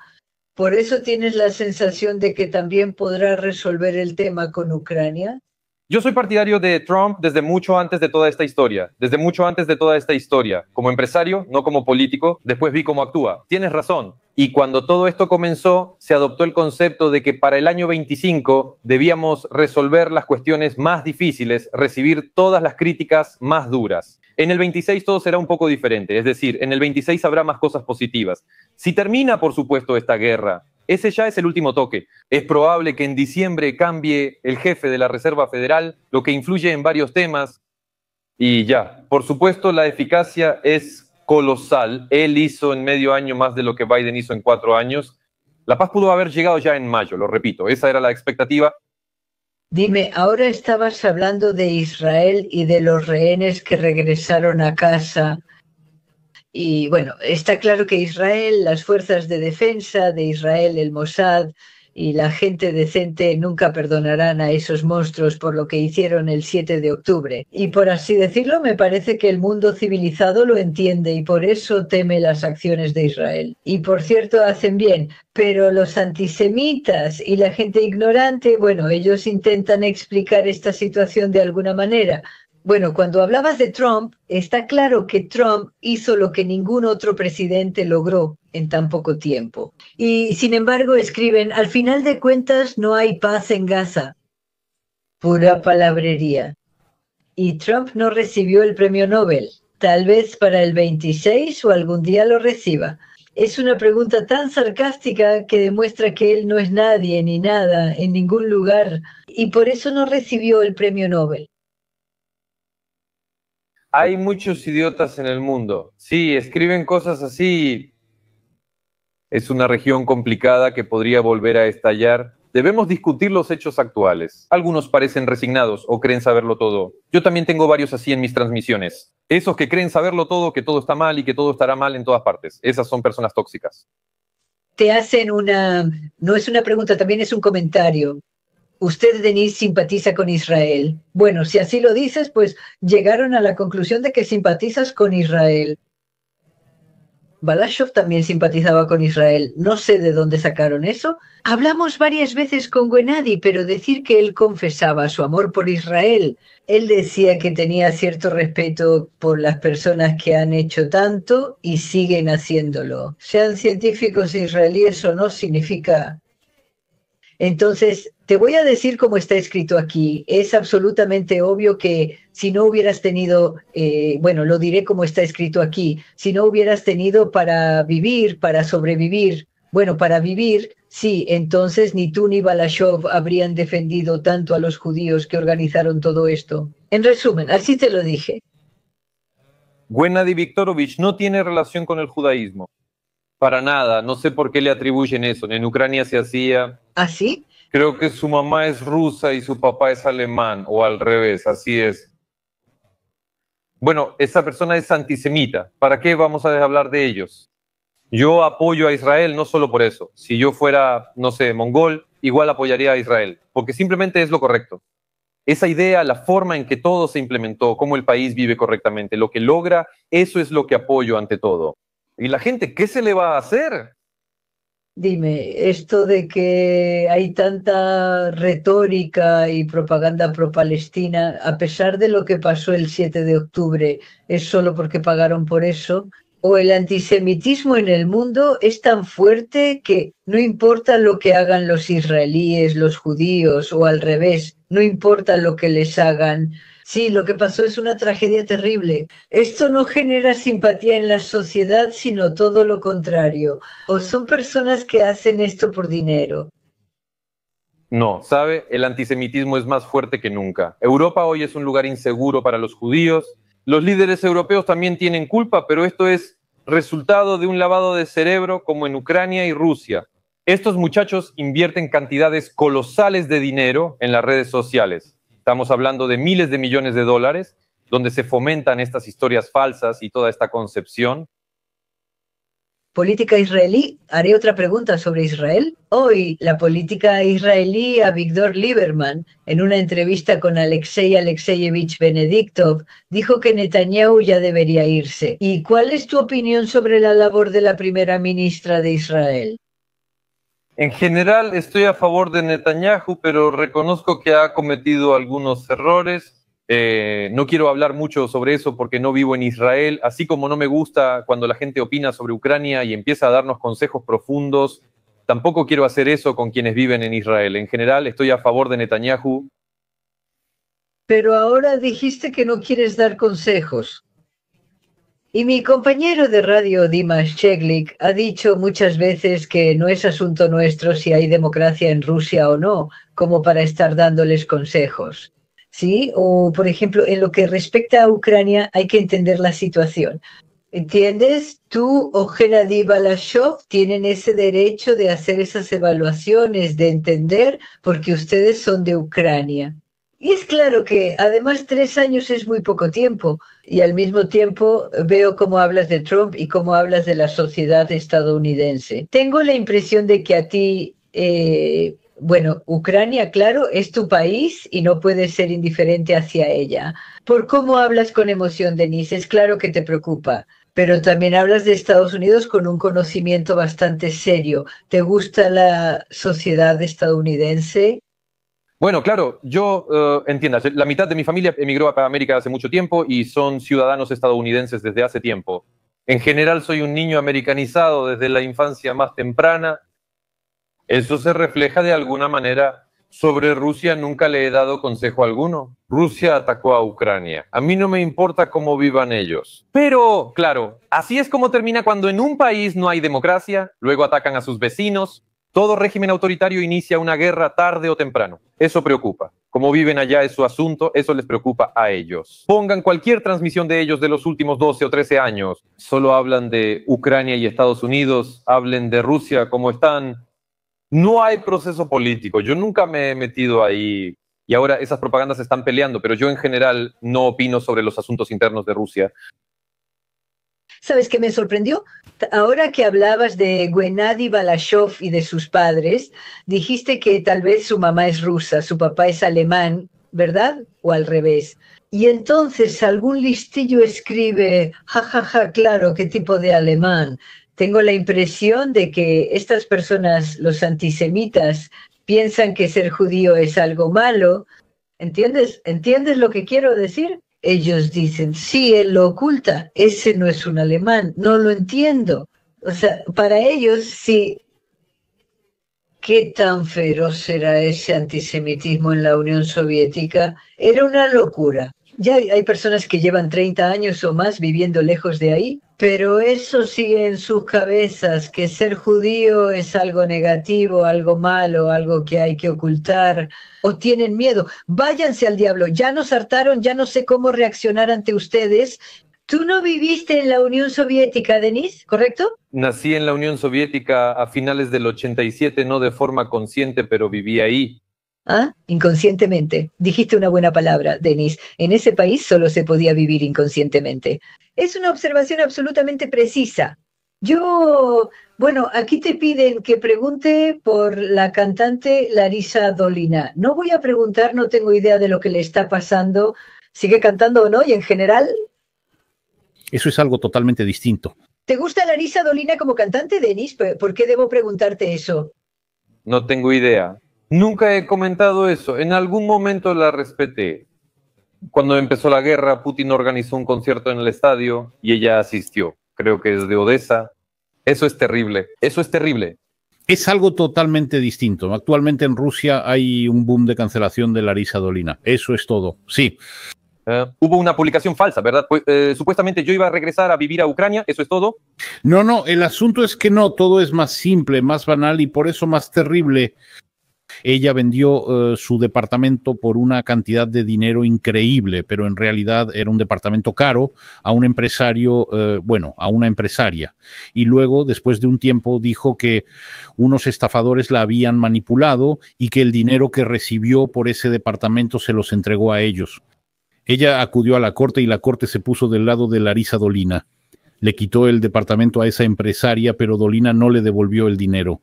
¿Por eso tienes la sensación de que también podrá resolver el tema con Ucrania? Yo soy partidario de Trump desde mucho antes de toda esta historia. Desde mucho antes de toda esta historia. Como empresario, no como político. Después vi cómo actúa. Tienes razón. Y cuando todo esto comenzó, se adoptó el concepto de que para el año 25 debíamos resolver las cuestiones más difíciles, recibir todas las críticas más duras. En el 26 todo será un poco diferente. Es decir, en el 26 habrá más cosas positivas. Si termina, por supuesto, esta guerra, ese ya es el último toque. Es probable que en diciembre cambie el jefe de la Reserva Federal, lo que influye en varios temas. Y ya, por supuesto, la eficacia es colosal. Él hizo en medio año más de lo que Biden hizo en 4 años. La paz pudo haber llegado ya en mayo, lo repito. Esa era la expectativa. Dime, ahora estabas hablando de Israel y de los rehenes que regresaron a casa. Y bueno, está claro que Israel, las fuerzas de defensa de Israel, el Mossad y la gente decente nunca perdonarán a esos monstruos por lo que hicieron el 7 de octubre. Y por así decirlo, me parece que el mundo civilizado lo entiende y por eso teme las acciones de Israel. Y por cierto, hacen bien, pero los antisemitas y la gente ignorante, bueno, ellos intentan explicar esta situación de alguna manera. Bueno, cuando hablabas de Trump, está claro que Trump hizo lo que ningún otro presidente logró en tan poco tiempo. Y sin embargo escriben, al final de cuentas no hay paz en Gaza. Pura palabrería. Y Trump no recibió el premio Nobel. Tal vez para el 26 o algún día lo reciba. Es una pregunta tan sarcástica que demuestra que él no es nadie ni nada en ningún lugar y por eso no recibió el premio Nobel. Hay muchos idiotas en el mundo. Sí, escriben cosas así. Es una región complicada que podría volver a estallar. Debemos discutir los hechos actuales. Algunos parecen resignados o creen saberlo todo. Yo también tengo varios así en mis transmisiones. Esos que creen saberlo todo, que todo está mal y que todo estará mal en todas partes. Esas son personas tóxicas. Te hacen no es una pregunta, también es un comentario. Usted, Denis, simpatiza con Israel. Bueno, si así lo dices, pues llegaron a la conclusión de que simpatizas con Israel. Balashov también simpatizaba con Israel. No sé de dónde sacaron eso. Hablamos varias veces con Gennady, pero decir que él confesaba su amor por Israel. Él decía que tenía cierto respeto por las personas que han hecho tanto y siguen haciéndolo. Sean científicos israelíes o no, significa... Entonces, te voy a decir cómo está escrito aquí. Es absolutamente obvio que si no hubieras tenido, bueno, lo diré como está escrito aquí, si no hubieras tenido para vivir, para sobrevivir, bueno, para vivir, sí, entonces ni tú ni Balashov habrían defendido tanto a los judíos que organizaron todo esto. En resumen, así te lo dije. Gennady Viktorovich no tiene relación con el judaísmo. Para nada, no sé por qué le atribuyen eso. En Ucrania se hacía... ¿Ah, sí? Creo que su mamá es rusa y su papá es alemán, o al revés, así es. Bueno, esa persona es antisemita. ¿Para qué vamos a hablar de ellos? Yo apoyo a Israel no solo por eso. Si yo fuera, no sé, mongol, igual apoyaría a Israel, porque simplemente es lo correcto. Esa idea, la forma en que todo se implementó, cómo el país vive correctamente, lo que logra, eso es lo que apoyo ante todo. ¿Y la gente qué se le va a hacer? Dime, esto de que hay tanta retórica y propaganda pro-Palestina, a pesar de lo que pasó el 7 de octubre, ¿es solo porque pagaron por eso? ¿O el antisemitismo en el mundo es tan fuerte que no importa lo que hagan los israelíes, los judíos, o al revés, no importa lo que les hagan? Sí, lo que pasó es una tragedia terrible. Esto no genera simpatía en la sociedad, sino todo lo contrario. O son personas que hacen esto por dinero. No, ¿sabe? El antisemitismo es más fuerte que nunca. Europa hoy es un lugar inseguro para los judíos. Los líderes europeos también tienen culpa, pero esto es resultado de un lavado de cerebro como en Ucrania y Rusia. Estos muchachos invierten cantidades colosales de dinero en las redes sociales. Estamos hablando de miles de millones de dólares, donde se fomentan estas historias falsas y toda esta concepción. Política israelí. Haré otra pregunta sobre Israel. Hoy, la política israelí a Víctor Lieberman, en una entrevista con Alexei Alexeyevich Benediktov, dijo que Netanyahu ya debería irse. ¿Y cuál es tu opinión sobre la labor de la primera ministra de Israel? En general estoy a favor de Netanyahu, pero reconozco que ha cometido algunos errores. No quiero hablar mucho sobre eso porque no vivo en Israel, así como no me gusta cuando la gente opina sobre Ucrania y empieza a darnos consejos profundos. Tampoco quiero hacer eso con quienes viven en Israel. En general estoy a favor de Netanyahu. Pero ahora dijiste que no quieres dar consejos. Y mi compañero de radio, Dimas Cheglik, ha dicho muchas veces que no es asunto nuestro si hay democracia en Rusia o no, como para estar dándoles consejos. ¿Sí? O, por ejemplo, en lo que respecta a Ucrania, hay que entender la situación. ¿Entiendes? Tú o Gennady Balashov tienen ese derecho de hacer esas evaluaciones, de entender, porque ustedes son de Ucrania. Y es claro que además 3 años es muy poco tiempo y al mismo tiempo veo cómo hablas de Trump y cómo hablas de la sociedad estadounidense. Tengo la impresión de que a ti, bueno, Ucrania, claro, es tu país y no puedes ser indiferente hacia ella. Por cómo hablas con emoción, Denise, es claro que te preocupa. Pero también hablas de Estados Unidos con un conocimiento bastante serio. ¿Te gusta la sociedad estadounidense? Bueno, claro, yo entiendas, la mitad de mi familia emigró a América hace mucho tiempo y son ciudadanos estadounidenses desde hace tiempo. En general soy un niño americanizado desde la infancia más temprana. Eso se refleja de alguna manera. Sobre Rusia nunca le he dado consejo alguno. Rusia atacó a Ucrania. A mí no me importa cómo vivan ellos. Pero, claro, así es como termina cuando en un país no hay democracia, luego atacan a sus vecinos. Todo régimen autoritario inicia una guerra tarde o temprano. Eso preocupa. Cómo viven allá es su asunto, eso les preocupa a ellos. Pongan cualquier transmisión de ellos de los últimos 12 o 13 años. Solo hablan de Ucrania y Estados Unidos, hablen de Rusia, cómo están. No hay proceso político. Yo nunca me he metido ahí y ahora esas propagandas se están peleando, pero yo en general no opino sobre los asuntos internos de Rusia. ¿Sabes qué me sorprendió? Ahora que hablabas de Gennady Balashov y de sus padres, dijiste que tal vez su mamá es rusa, su papá es alemán ¿verdad? O al revés. Y entonces algún listillo escribe, jajaja, claro, ¿qué tipo de alemán? Tengo la impresión de que estas personas, los antisemitas, piensan que ser judío es algo malo. ¿Entiendes? ¿Entiendes lo que quiero decir? Ellos dicen, sí, él lo oculta, ese no es un alemán, no lo entiendo. O sea, para ellos, sí, ¿qué tan feroz era ese antisemitismo en la Unión Soviética? Era una locura. Ya hay personas que llevan 30 años o más viviendo lejos de ahí, pero eso sigue en sus cabezas, que ser judío es algo negativo, algo malo, algo que hay que ocultar, o tienen miedo. Váyanse al diablo, ya nos hartaron, ya no sé cómo reaccionar ante ustedes. Tú no viviste en la Unión Soviética, Denis, ¿correcto? Nací en la Unión Soviética a finales del 87, no de forma consciente, pero viví ahí. ¿Ah? Inconscientemente. Dijiste una buena palabra, Denis. En ese país solo se podía vivir inconscientemente. Es una observación absolutamente precisa. Bueno, aquí te piden que pregunte por la cantante Larisa Dolina. No voy a preguntar, no tengo idea de lo que le está pasando. ¿Sigue cantando o no? Y en general, Eso es algo totalmente distinto. ¿te gusta Larisa Dolina como cantante, Denis? ¿Por qué debo preguntarte eso? No tengo idea. Nunca he comentado eso. En algún momento la respeté. Cuando empezó la guerra, Putin organizó un concierto en el estadio y ella asistió. Creo que es de Odessa. Eso es terrible. Eso es terrible. Es algo totalmente distinto. Actualmente en Rusia hay un boom de cancelación de Larisa Dolina. Eso es todo. Sí. Hubo una publicación falsa, ¿verdad? Supuestamente yo iba a regresar a vivir a Ucrania, ¿eso es todo? No, el asunto es que no, todo es más simple, más banal y por eso más terrible. Ella vendió su departamento por una cantidad de dinero increíble, pero en realidad era un departamento caro a un empresario, a una empresaria. Y luego, después de un tiempo, dijo que unos estafadores la habían manipulado y que el dinero que recibió por ese departamento se los entregó a ellos. Ella acudió a la corte y la corte se puso del lado de Larisa Dolina. Le quitó el departamento a esa empresaria, pero Dolina no le devolvió el dinero.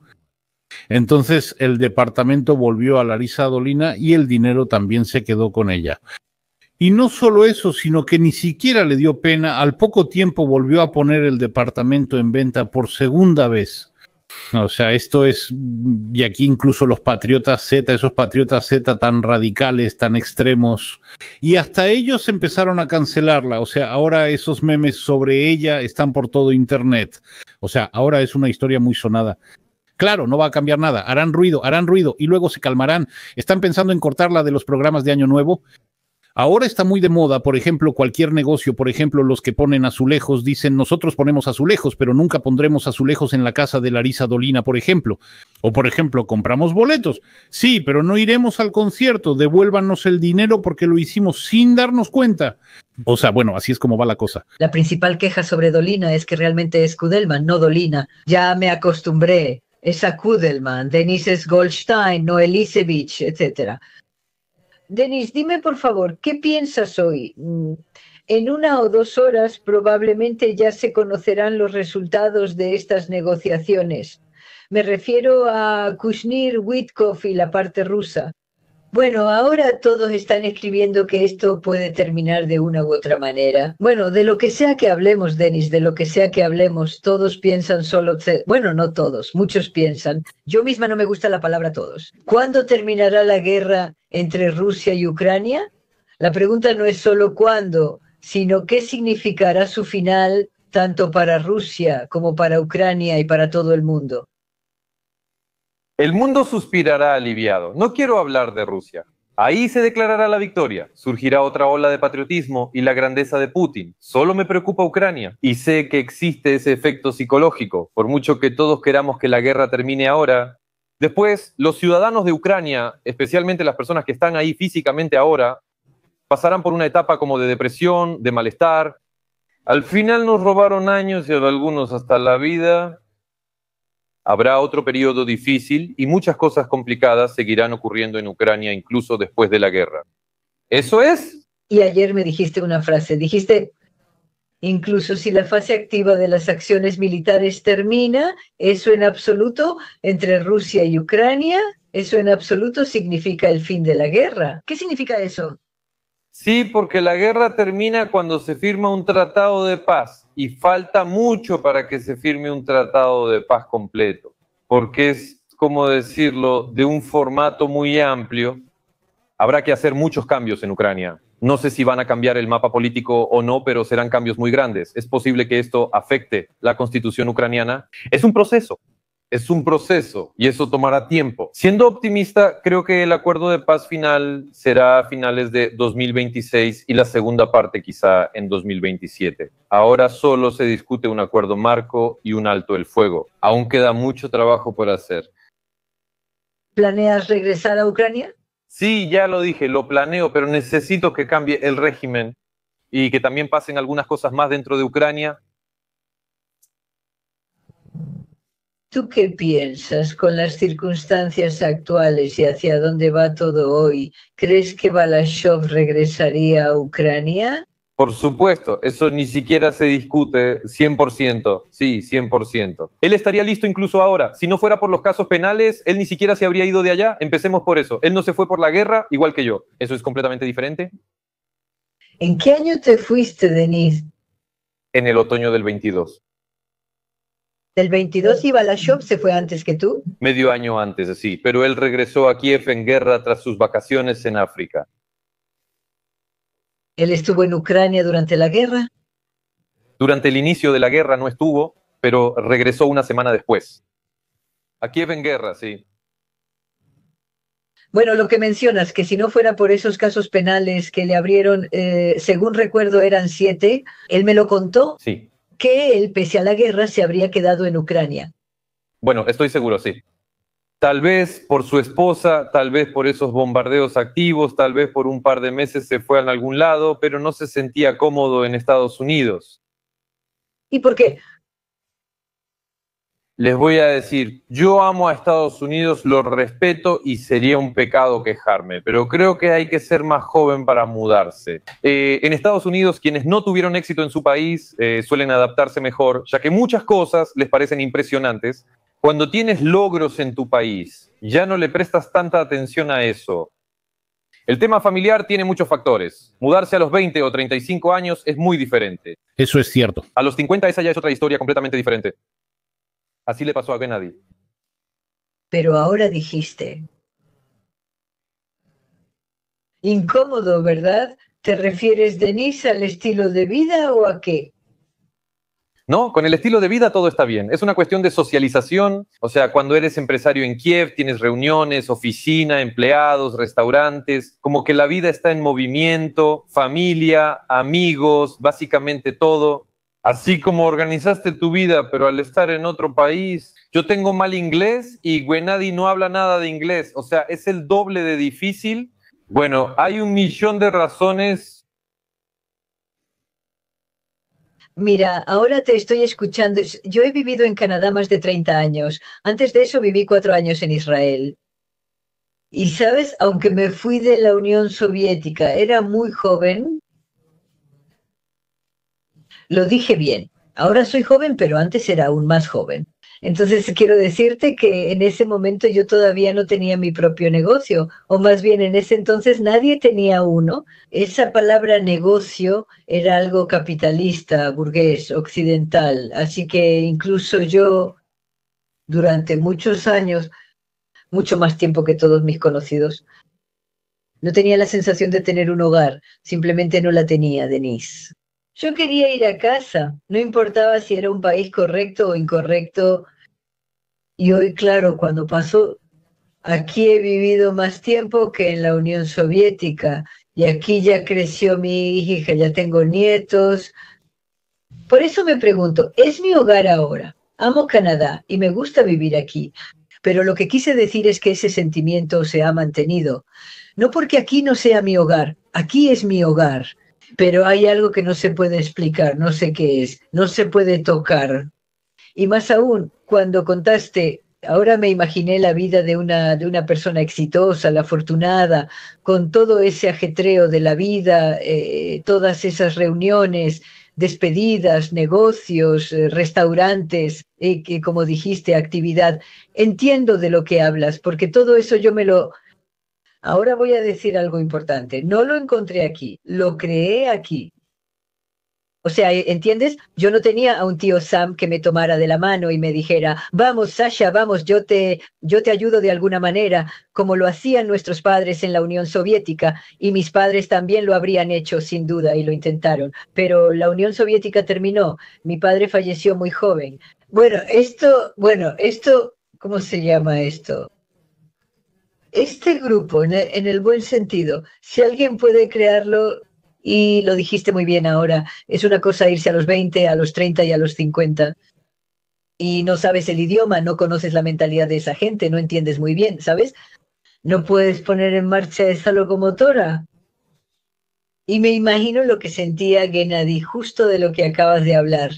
Entonces el departamento volvió a Larisa Dolina y el dinero también se quedó con ella. Y no solo eso, sino que ni siquiera le dio pena. Al poco tiempo volvió a poner el departamento en venta por segunda vez. O sea, esto es, y aquí incluso los patriotas Z, esos patriotas Z tan radicales, tan extremos, y hasta ellos empezaron a cancelarla. O sea, ahora esos memes sobre ella están por todo internet. O sea, ahora es una historia muy sonada. Claro, no va a cambiar nada, harán ruido y luego se calmarán. Están pensando en cortarla de los programas de Año Nuevo. Ahora está muy de moda, por ejemplo, cualquier negocio, por ejemplo, los que ponen azulejos, dicen nosotros ponemos azulejos, pero nunca pondremos azulejos en la casa de Larisa Dolina, por ejemplo. O, por ejemplo, compramos boletos. Sí, pero no iremos al concierto, devuélvanos el dinero porque lo hicimos sin darnos cuenta. O sea, bueno, así es como va la cosa. La principal queja sobre Dolina es que realmente es Kudelman, no Dolina. Ya me acostumbré. Es a Kudelman, Denis es Goldstein, no Elisevich, etc. Denis, dime por favor, ¿qué piensas hoy? En 1 o 2 horas probablemente ya se conocerán los resultados de estas negociaciones. Me refiero a Kushner, Witkoff y la parte rusa. Bueno, ahora todos están escribiendo que esto puede terminar de una u otra manera. Bueno, de lo que sea que hablemos, Denis, de lo que sea que hablemos, todos piensan solo... Bueno, no todos, muchos piensan. Yo misma no me gusta la palabra todos. ¿Cuándo terminará la guerra entre Rusia y Ucrania? La pregunta no es solo cuándo, sino qué significará su final tanto para Rusia como para Ucrania y para todo el mundo. El mundo suspirará aliviado. No quiero hablar de Rusia. Ahí se declarará la victoria. Surgirá otra ola de patriotismo y la grandeza de Putin. Solo me preocupa Ucrania. Y sé que existe ese efecto psicológico. Por mucho que todos queramos que la guerra termine ahora, después los ciudadanos de Ucrania, especialmente las personas que están ahí físicamente ahora, pasarán por una etapa como de depresión, de malestar. Al final nos robaron años y a algunos hasta la vida. Habrá otro periodo difícil y muchas cosas complicadas seguirán ocurriendo en Ucrania incluso después de la guerra. ¿Eso es? Y ayer me dijiste una frase, dijiste, incluso si la fase activa de las acciones militares termina, eso en absoluto, entre Rusia y Ucrania, Eso en absoluto significa el fin de la guerra. ¿Qué significa eso? Sí, porque la guerra termina cuando se firma un tratado de paz y falta mucho para que se firme un tratado de paz completo, porque es, como decirlo, de un formato muy amplio. Habrá que hacer muchos cambios en Ucrania. No sé si van a cambiar el mapa político o no, pero serán cambios muy grandes. Es posible que esto afecte la constitución ucraniana. Es un proceso y eso tomará tiempo. Siendo optimista, creo que el acuerdo de paz final será a finales de 2026 y la segunda parte quizá en 2027. Ahora solo se discute un acuerdo marco y un alto el fuego. Aún queda mucho trabajo por hacer. ¿Planeas regresar a Ucrania? Sí, ya lo dije, lo planeo, pero necesito que cambie el régimen y que también pasen algunas cosas más dentro de Ucrania. ¿Tú qué piensas con las circunstancias actuales y hacia dónde va todo hoy? ¿Crees que Balashov regresaría a Ucrania? Por supuesto, eso ni siquiera se discute 100%, sí, 100%. Él estaría listo incluso ahora. Si no fuera por los casos penales, él ni siquiera se habría ido de allá. Empecemos por eso. Él no se fue por la guerra, igual que yo. ¿Eso es completamente diferente? ¿En qué año te fuiste, Denis? En el otoño del 22. ¿Del 22 y Balashov se fue antes que tú? Medio año antes, sí. Pero él regresó a Kiev en guerra tras sus vacaciones en África. ¿Él estuvo en Ucrania durante la guerra? Durante el inicio de la guerra no estuvo, pero regresó una semana después. A Kiev en guerra, sí. Bueno, lo que mencionas, que si no fuera por esos casos penales que le abrieron, según recuerdo eran 7, él me lo contó, Sí. que él, pese a la guerra, se habría quedado en Ucrania. Bueno, estoy seguro, sí. Tal vez por su esposa, tal vez por esos bombardeos activos, tal vez por un par de meses se fue a algún lado, pero no se sentía cómodo en Estados Unidos. ¿Y por qué? Les voy a decir, yo amo a Estados Unidos, lo respeto y sería un pecado quejarme, pero creo que hay que ser más joven para mudarse. En Estados Unidos, quienes no tuvieron éxito en su país suelen adaptarse mejor, ya que muchas cosas les parecen impresionantes. Cuando tienes logros en tu país, ya no le prestas tanta atención a eso. El tema familiar tiene muchos factores. Mudarse a los 20 o 35 años es muy diferente. Eso es cierto. A los 50 esa ya es otra historia completamente diferente. Así le pasó a Gennady. Pero ahora dijiste. Incómodo, ¿verdad? ¿Te refieres, Denise, al estilo de vida o a qué? No, con el estilo de vida todo está bien. Es una cuestión de socialización. O sea, cuando eres empresario en Kiev, tienes reuniones, oficina, empleados, restaurantes. Como que la vida está en movimiento, familia, amigos, básicamente todo. Así como organizaste tu vida, pero al estar en otro país, yo tengo mal inglés y Gennady no habla nada de inglés. O sea, es el doble de difícil. Bueno, hay 1.000.000 de razones. Mira, ahora te estoy escuchando. Yo he vivido en Canadá más de 30 años. Antes de eso viví 4 años en Israel. Y sabes, aunque me fui de la Unión Soviética, era muy joven. Lo dije bien. Ahora soy joven, pero antes era aún más joven. Entonces quiero decirte que en ese momento yo todavía no tenía mi propio negocio, o más bien en ese entonces nadie tenía uno. Esa palabra negocio era algo capitalista, burgués, occidental. Así que incluso yo, durante muchos años, mucho más tiempo que todos mis conocidos, no tenía la sensación de tener un hogar, simplemente no la tenía, Denise. Yo quería ir a casa, no importaba si era un país correcto o incorrecto. Y hoy, claro, cuando pasó, aquí he vivido más tiempo que en la Unión Soviética. Y aquí ya creció mi hija, ya tengo nietos. Por eso me pregunto, ¿es mi hogar ahora? Amo Canadá y me gusta vivir aquí. Pero lo que quise decir es que ese sentimiento se ha mantenido. No porque aquí no sea mi hogar, aquí es mi hogar. Pero hay algo que no se puede explicar, no sé qué es, no se puede tocar. Y más aún, cuando contaste, ahora me imaginé la vida de una persona exitosa, la afortunada, con todo ese ajetreo de la vida, todas esas reuniones, despedidas, negocios, restaurantes. que como dijiste, actividad. Entiendo de lo que hablas, porque todo eso yo me lo... Ahora voy a decir algo importante. No lo encontré aquí, lo creé aquí. O sea, ¿entiendes? Yo no tenía a un tío Sam que me tomara de la mano y me dijera, vamos, Sasha, vamos, yo te ayudo de alguna manera, como lo hacían nuestros padres en la Unión Soviética, y mis padres también lo habrían hecho sin duda y lo intentaron. Pero la Unión Soviética terminó, mi padre falleció muy joven. Bueno, ¿cómo se llama esto? Este grupo, en el buen sentido, si alguien puede crearlo, y lo dijiste muy bien ahora, es una cosa irse a los 20, a los 30 y a los 50, y no sabes el idioma, no conoces la mentalidad de esa gente, no entiendes muy bien, ¿sabes? No puedes poner en marcha esa locomotora. Y me imagino lo que sentía Gennady, justo de lo que acabas de hablar.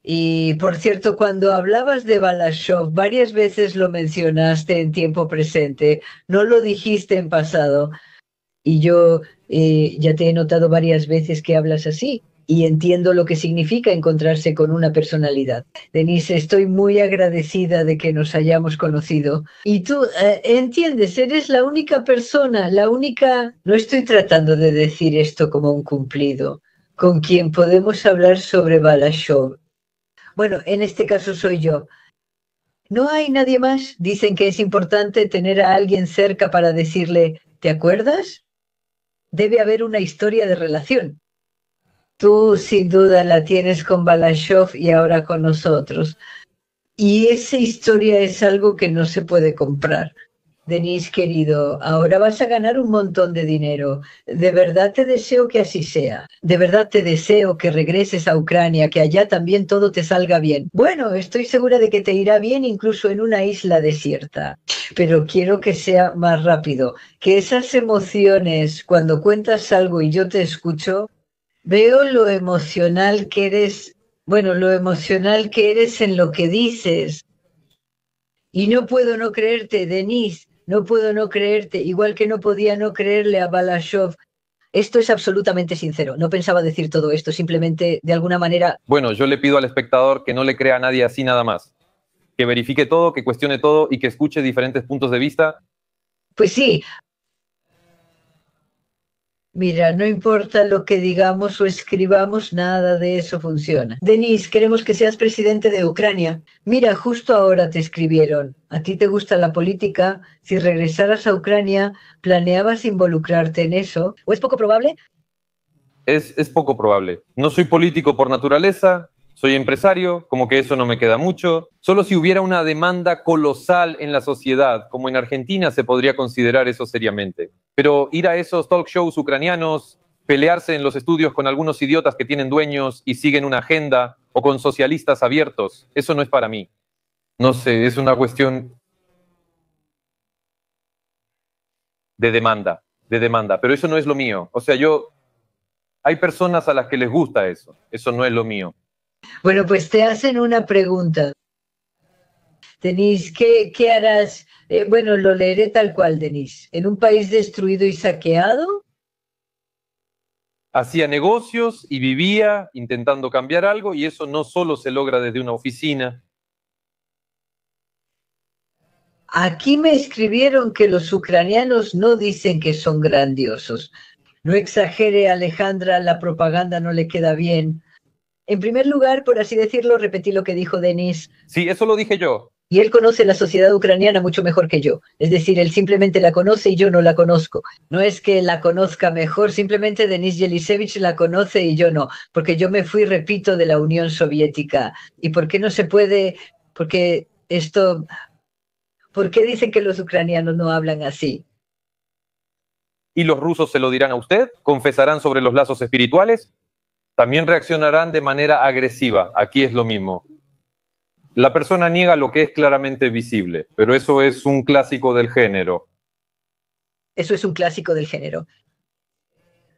Y por cierto, cuando hablabas de Balashov, varias veces lo mencionaste en tiempo presente, no lo dijiste en pasado. Y yo ya te he notado varias veces que hablas así y entiendo lo que significa encontrarse con una personalidad. Denise, estoy muy agradecida de que nos hayamos conocido. Y tú, entiendes, eres la única persona, la única... No estoy tratando de decir esto como un cumplido, con quien podemos hablar sobre Balashov. Bueno, en este caso soy yo. No hay nadie más. Dicen que es importante tener a alguien cerca para decirle, ¿te acuerdas? Debe haber una historia de relación. Tú sin duda la tienes con Balashov y ahora con nosotros. Y esa historia es algo que no se puede comprar. Denise, querido, ahora vas a ganar un montón de dinero. De verdad te deseo que así sea. De verdad te deseo que regreses a Ucrania, que allá también todo te salga bien. Bueno, estoy segura de que te irá bien incluso en una isla desierta. Pero quiero que sea más rápido. Que esas emociones, cuando cuentas algo y yo te escucho, veo lo emocional que eres, bueno, lo emocional que eres en lo que dices. Y no puedo no creerte, Denise, no puedo no creerte, igual que no podía no creerle a Balashov. Esto es absolutamente sincero. No pensaba decir todo esto, simplemente de alguna manera... Bueno, yo le pido al espectador que no le crea a nadie así nada más. Que verifique todo, que cuestione todo y que escuche diferentes puntos de vista. Pues sí. Mira, no importa lo que digamos o escribamos, nada de eso funciona. Denise, queremos que seas presidente de Ucrania. Mira, justo ahora te escribieron. ¿A ti te gusta la política? Si regresaras a Ucrania, ¿planeabas involucrarte en eso? ¿O es poco probable? Es poco probable. No soy político por naturaleza, soy empresario, como que eso no me queda mucho. Solo si hubiera una demanda colosal en la sociedad, como en Argentina, se podría considerar eso seriamente. Pero ir a esos talk shows ucranianos, pelearse en los estudios con algunos idiotas que tienen dueños y siguen una agenda, o con socialistas abiertos, eso no es para mí. No sé, es una cuestión de demanda, pero eso no es lo mío. O sea, hay personas a las que les gusta eso no es lo mío. Bueno, pues te hacen una pregunta. Denise, ¿qué harás? Bueno, lo leeré tal cual, Denise. ¿En un país destruido y saqueado? Hacía negocios y vivía intentando cambiar algo, y eso no solo se logra desde una oficina. Aquí me escribieron que los ucranianos no dicen que son grandiosos. No exagere, Alejandra, la propaganda no le queda bien. En primer lugar, por así decirlo, repetí lo que dijo Denis. Sí, eso lo dije yo. Y él conoce la sociedad ucraniana mucho mejor que yo. Es decir, él simplemente la conoce y yo no la conozco. No es que la conozca mejor, simplemente Denis Yelisevich la conoce y yo no. Porque yo me fui, repito, de la Unión Soviética. ¿Y por qué no se puede? Porque esto... ¿Por qué dicen que los ucranianos no hablan así? ¿Y los rusos se lo dirán a usted? ¿Confesarán sobre los lazos espirituales? También reaccionarán de manera agresiva. Aquí es lo mismo. La persona niega lo que es claramente visible, pero eso es un clásico del género. Eso es un clásico del género.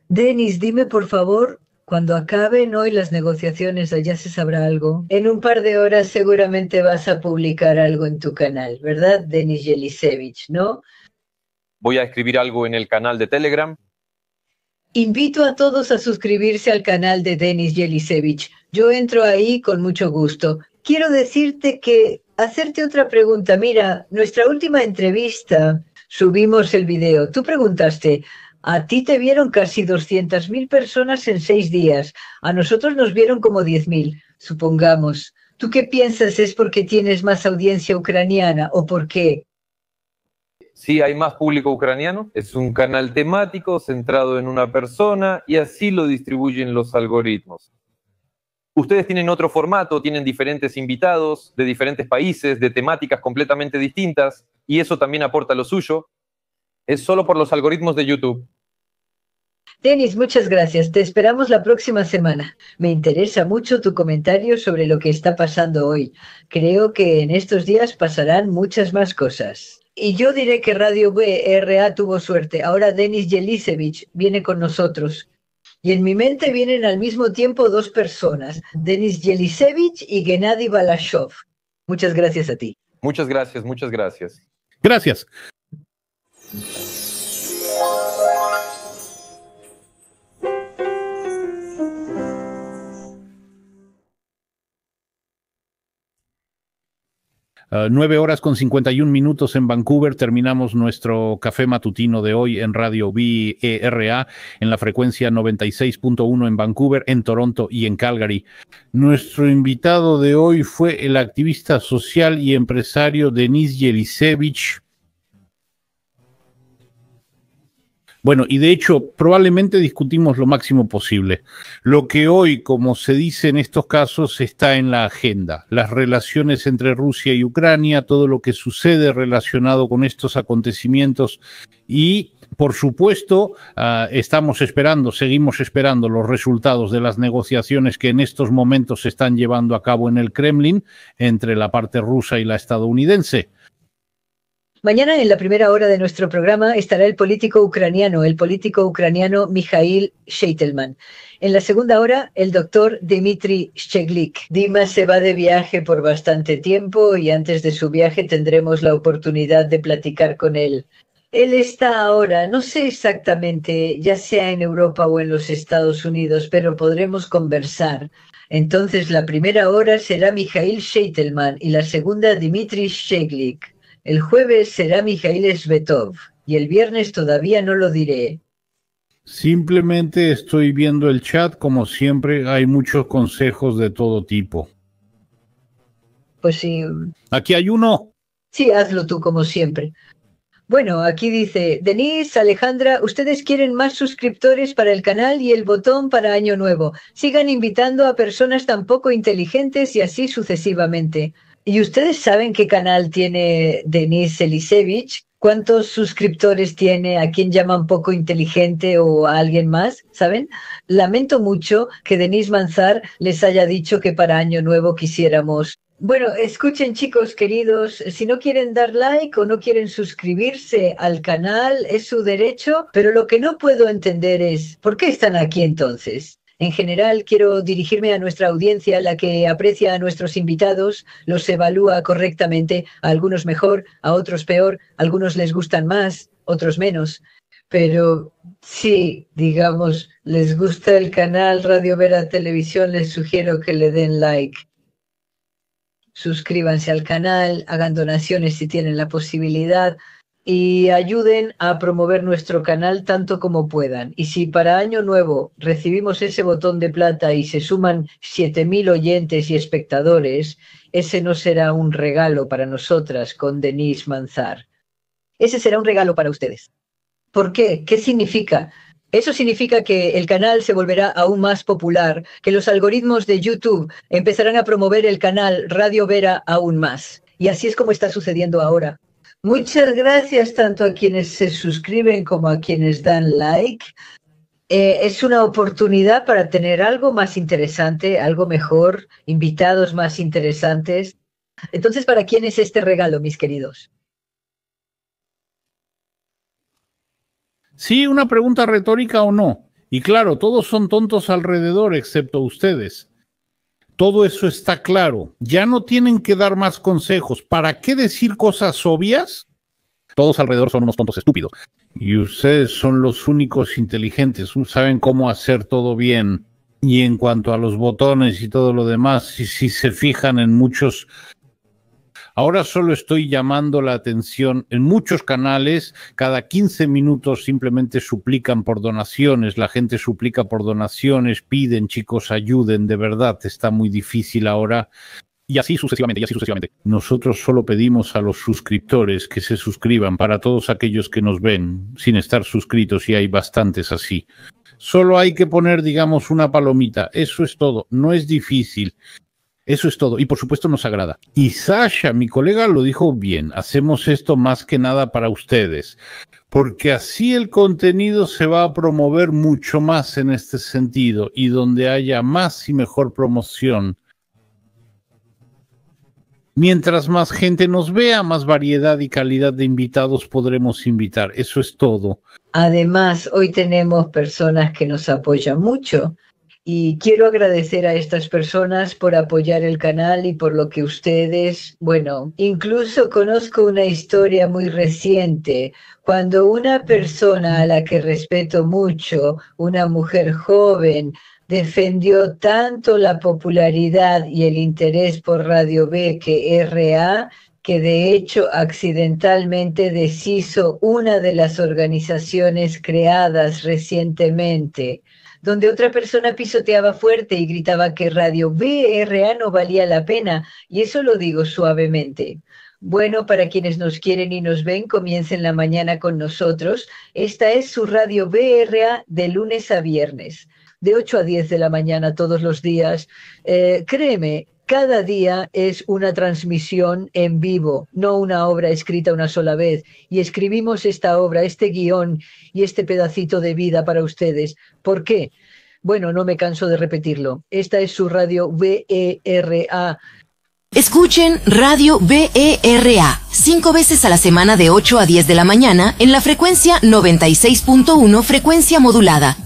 Denis, dime por favor, cuando acaben hoy las negociaciones, allá se sabrá algo. En un par de horas seguramente vas a publicar algo en tu canal, ¿verdad, Denis Yelisevich, no? Voy a escribir algo en el canal de Telegram. Invito a todos a suscribirse al canal de Denis Yelisevich. Yo entro ahí con mucho gusto. quiero decirte que hacerte otra pregunta. Mira, nuestra última entrevista, subimos el video. Tú preguntaste, a ti te vieron casi 200.000 personas en 6 días. A nosotros nos vieron como 10.000, supongamos. ¿Tú qué piensas? ¿Es porque tienes más audiencia ucraniana o por qué? Sí, hay más público ucraniano. Es un canal temático centrado en una persona y así lo distribuyen los algoritmos. Ustedes tienen otro formato, tienen diferentes invitados de diferentes países, de temáticas completamente distintas, y eso también aporta lo suyo. Es solo por los algoritmos de YouTube. Denis, muchas gracias. Te esperamos la próxima semana. Me interesa mucho tu comentario sobre lo que está pasando hoy. Creo que en estos días pasarán muchas más cosas. Y yo diré que Radio BRA tuvo suerte. Ahora Denis Jelisevich viene con nosotros. Y en mi mente vienen al mismo tiempo 2 personas, Denis Jelisevich y Gennady Balashov. Muchas gracias a ti. Muchas gracias, muchas gracias. Gracias. 9:51 en Vancouver. Terminamos nuestro café matutino de hoy en Radio BRA en la frecuencia 96.1 en Vancouver, en Toronto y en Calgary. Nuestro invitado de hoy fue el activista social y empresario Denis Jelisevich. Bueno, y de hecho, probablemente discutimos lo máximo posible. Lo que hoy, como se dice en estos casos, está en la agenda. Las relaciones entre Rusia y Ucrania, todo lo que sucede relacionado con estos acontecimientos y, por supuesto, seguimos esperando los resultados de las negociaciones que en estos momentos se están llevando a cabo en el Kremlin entre la parte rusa y la estadounidense. Mañana, en la primera hora de nuestro programa, estará el político ucraniano Mikhail Sheitelman. En la segunda hora, el doctor Dmitry Shcheglik. Dima se va de viaje por bastante tiempo y antes de su viaje tendremos la oportunidad de platicar con él. Él está ahora, no sé exactamente, ya sea en Europa o en los Estados Unidos, pero podremos conversar. Entonces, la primera hora será Mikhail Sheitelman y la segunda Dmitry Shcheglik. El jueves será Mikhail Svetov y el viernes todavía no lo diré. Simplemente estoy viendo el chat, como siempre hay muchos consejos de todo tipo. Pues sí. Aquí hay uno. Sí, hazlo tú como siempre. Bueno, aquí dice, Denise, Alejandra, ustedes quieren más suscriptores para el canal y el botón para Año Nuevo. Sigan invitando a personas tan poco inteligentes y así sucesivamente. ¿Y ustedes saben qué canal tiene Denis Jelisevich? ¿Cuántos suscriptores tiene? ¿A quién llaman poco inteligente o a alguien más? ¿Saben? Lamento mucho que Denis Manzar les haya dicho que para Año Nuevo quisiéramos. Bueno, escuchen chicos queridos, si no quieren dar like o no quieren suscribirse al canal, es su derecho, pero lo que no puedo entender es, ¿por qué están aquí entonces? En general, quiero dirigirme a nuestra audiencia, la que aprecia a nuestros invitados, los evalúa correctamente, a algunos mejor, a otros peor, a algunos les gustan más, otros menos. Pero sí, digamos, les gusta el canal Radio Vera Televisión, les sugiero que le den like. Suscríbanse al canal, hagan donaciones si tienen la posibilidad y ayuden a promover nuestro canal tanto como puedan. Y si para Año Nuevo recibimos ese botón de plata y se suman 7.000 oyentes y espectadores, ese no será un regalo para nosotras con Denis Manzar. Ese será un regalo para ustedes. ¿Por qué? ¿Qué significa? Eso significa que el canal se volverá aún más popular, que los algoritmos de YouTube empezarán a promover el canal Radio Vera aún más. Y así es como está sucediendo ahora. Muchas gracias tanto a quienes se suscriben como a quienes dan like. Es una oportunidad para tener algo más interesante, algo mejor, invitados más interesantes. Entonces, ¿para quién es este regalo, mis queridos? Sí, una pregunta retórica o no. Y claro, todos son tontos alrededor, excepto ustedes. Todo eso está claro. Ya no tienen que dar más consejos. ¿Para qué decir cosas obvias? Todos alrededor son unos tontos estúpidos. Y ustedes son los únicos inteligentes. Saben cómo hacer todo bien. Y en cuanto a los botones y todo lo demás, si se fijan en muchos... Ahora solo estoy llamando la atención en muchos canales, cada 15 minutos simplemente suplican por donaciones, la gente suplica por donaciones, piden, chicos, ayuden, de verdad, está muy difícil ahora. Y así sucesivamente, y así sucesivamente. Nosotros solo pedimos a los suscriptores que se suscriban, para todos aquellos que nos ven sin estar suscritos, y hay bastantes así. Solo hay que poner, digamos, una palomita, eso es todo, no es difícil. Eso es todo, y por supuesto nos agrada. Y Sasha, mi colega, lo dijo bien, hacemos esto más que nada para ustedes, porque así el contenido se va a promover mucho más en este sentido, y donde haya más y mejor promoción. Mientras más gente nos vea, más variedad y calidad de invitados podremos invitar, eso es todo. Además, hoy tenemos personas que nos apoyan mucho. Y quiero agradecer a estas personas por apoyar el canal y por lo que ustedes, bueno, incluso conozco una historia muy reciente, cuando una persona a la que respeto mucho, una mujer joven, defendió tanto la popularidad y el interés por Radio B que RA, que de hecho accidentalmente deshizo una de las organizaciones creadas recientemente, donde otra persona pisoteaba fuerte y gritaba que Radio BRA no valía la pena, y eso lo digo suavemente. Bueno, para quienes nos quieren y nos ven, comiencen la mañana con nosotros. Esta es su Radio BRA de lunes a viernes, de 8 a 10 de la mañana todos los días. Créeme, cada día es una transmisión en vivo, no una obra escrita una sola vez. Y escribimos esta obra, este guión y este pedacito de vida para ustedes. ¿Por qué? Bueno, no me canso de repetirlo. Esta es su Radio BRA. Escuchen Radio BRA 5 veces a la semana de 8 a 10 de la mañana en la frecuencia 96.1 frecuencia modulada.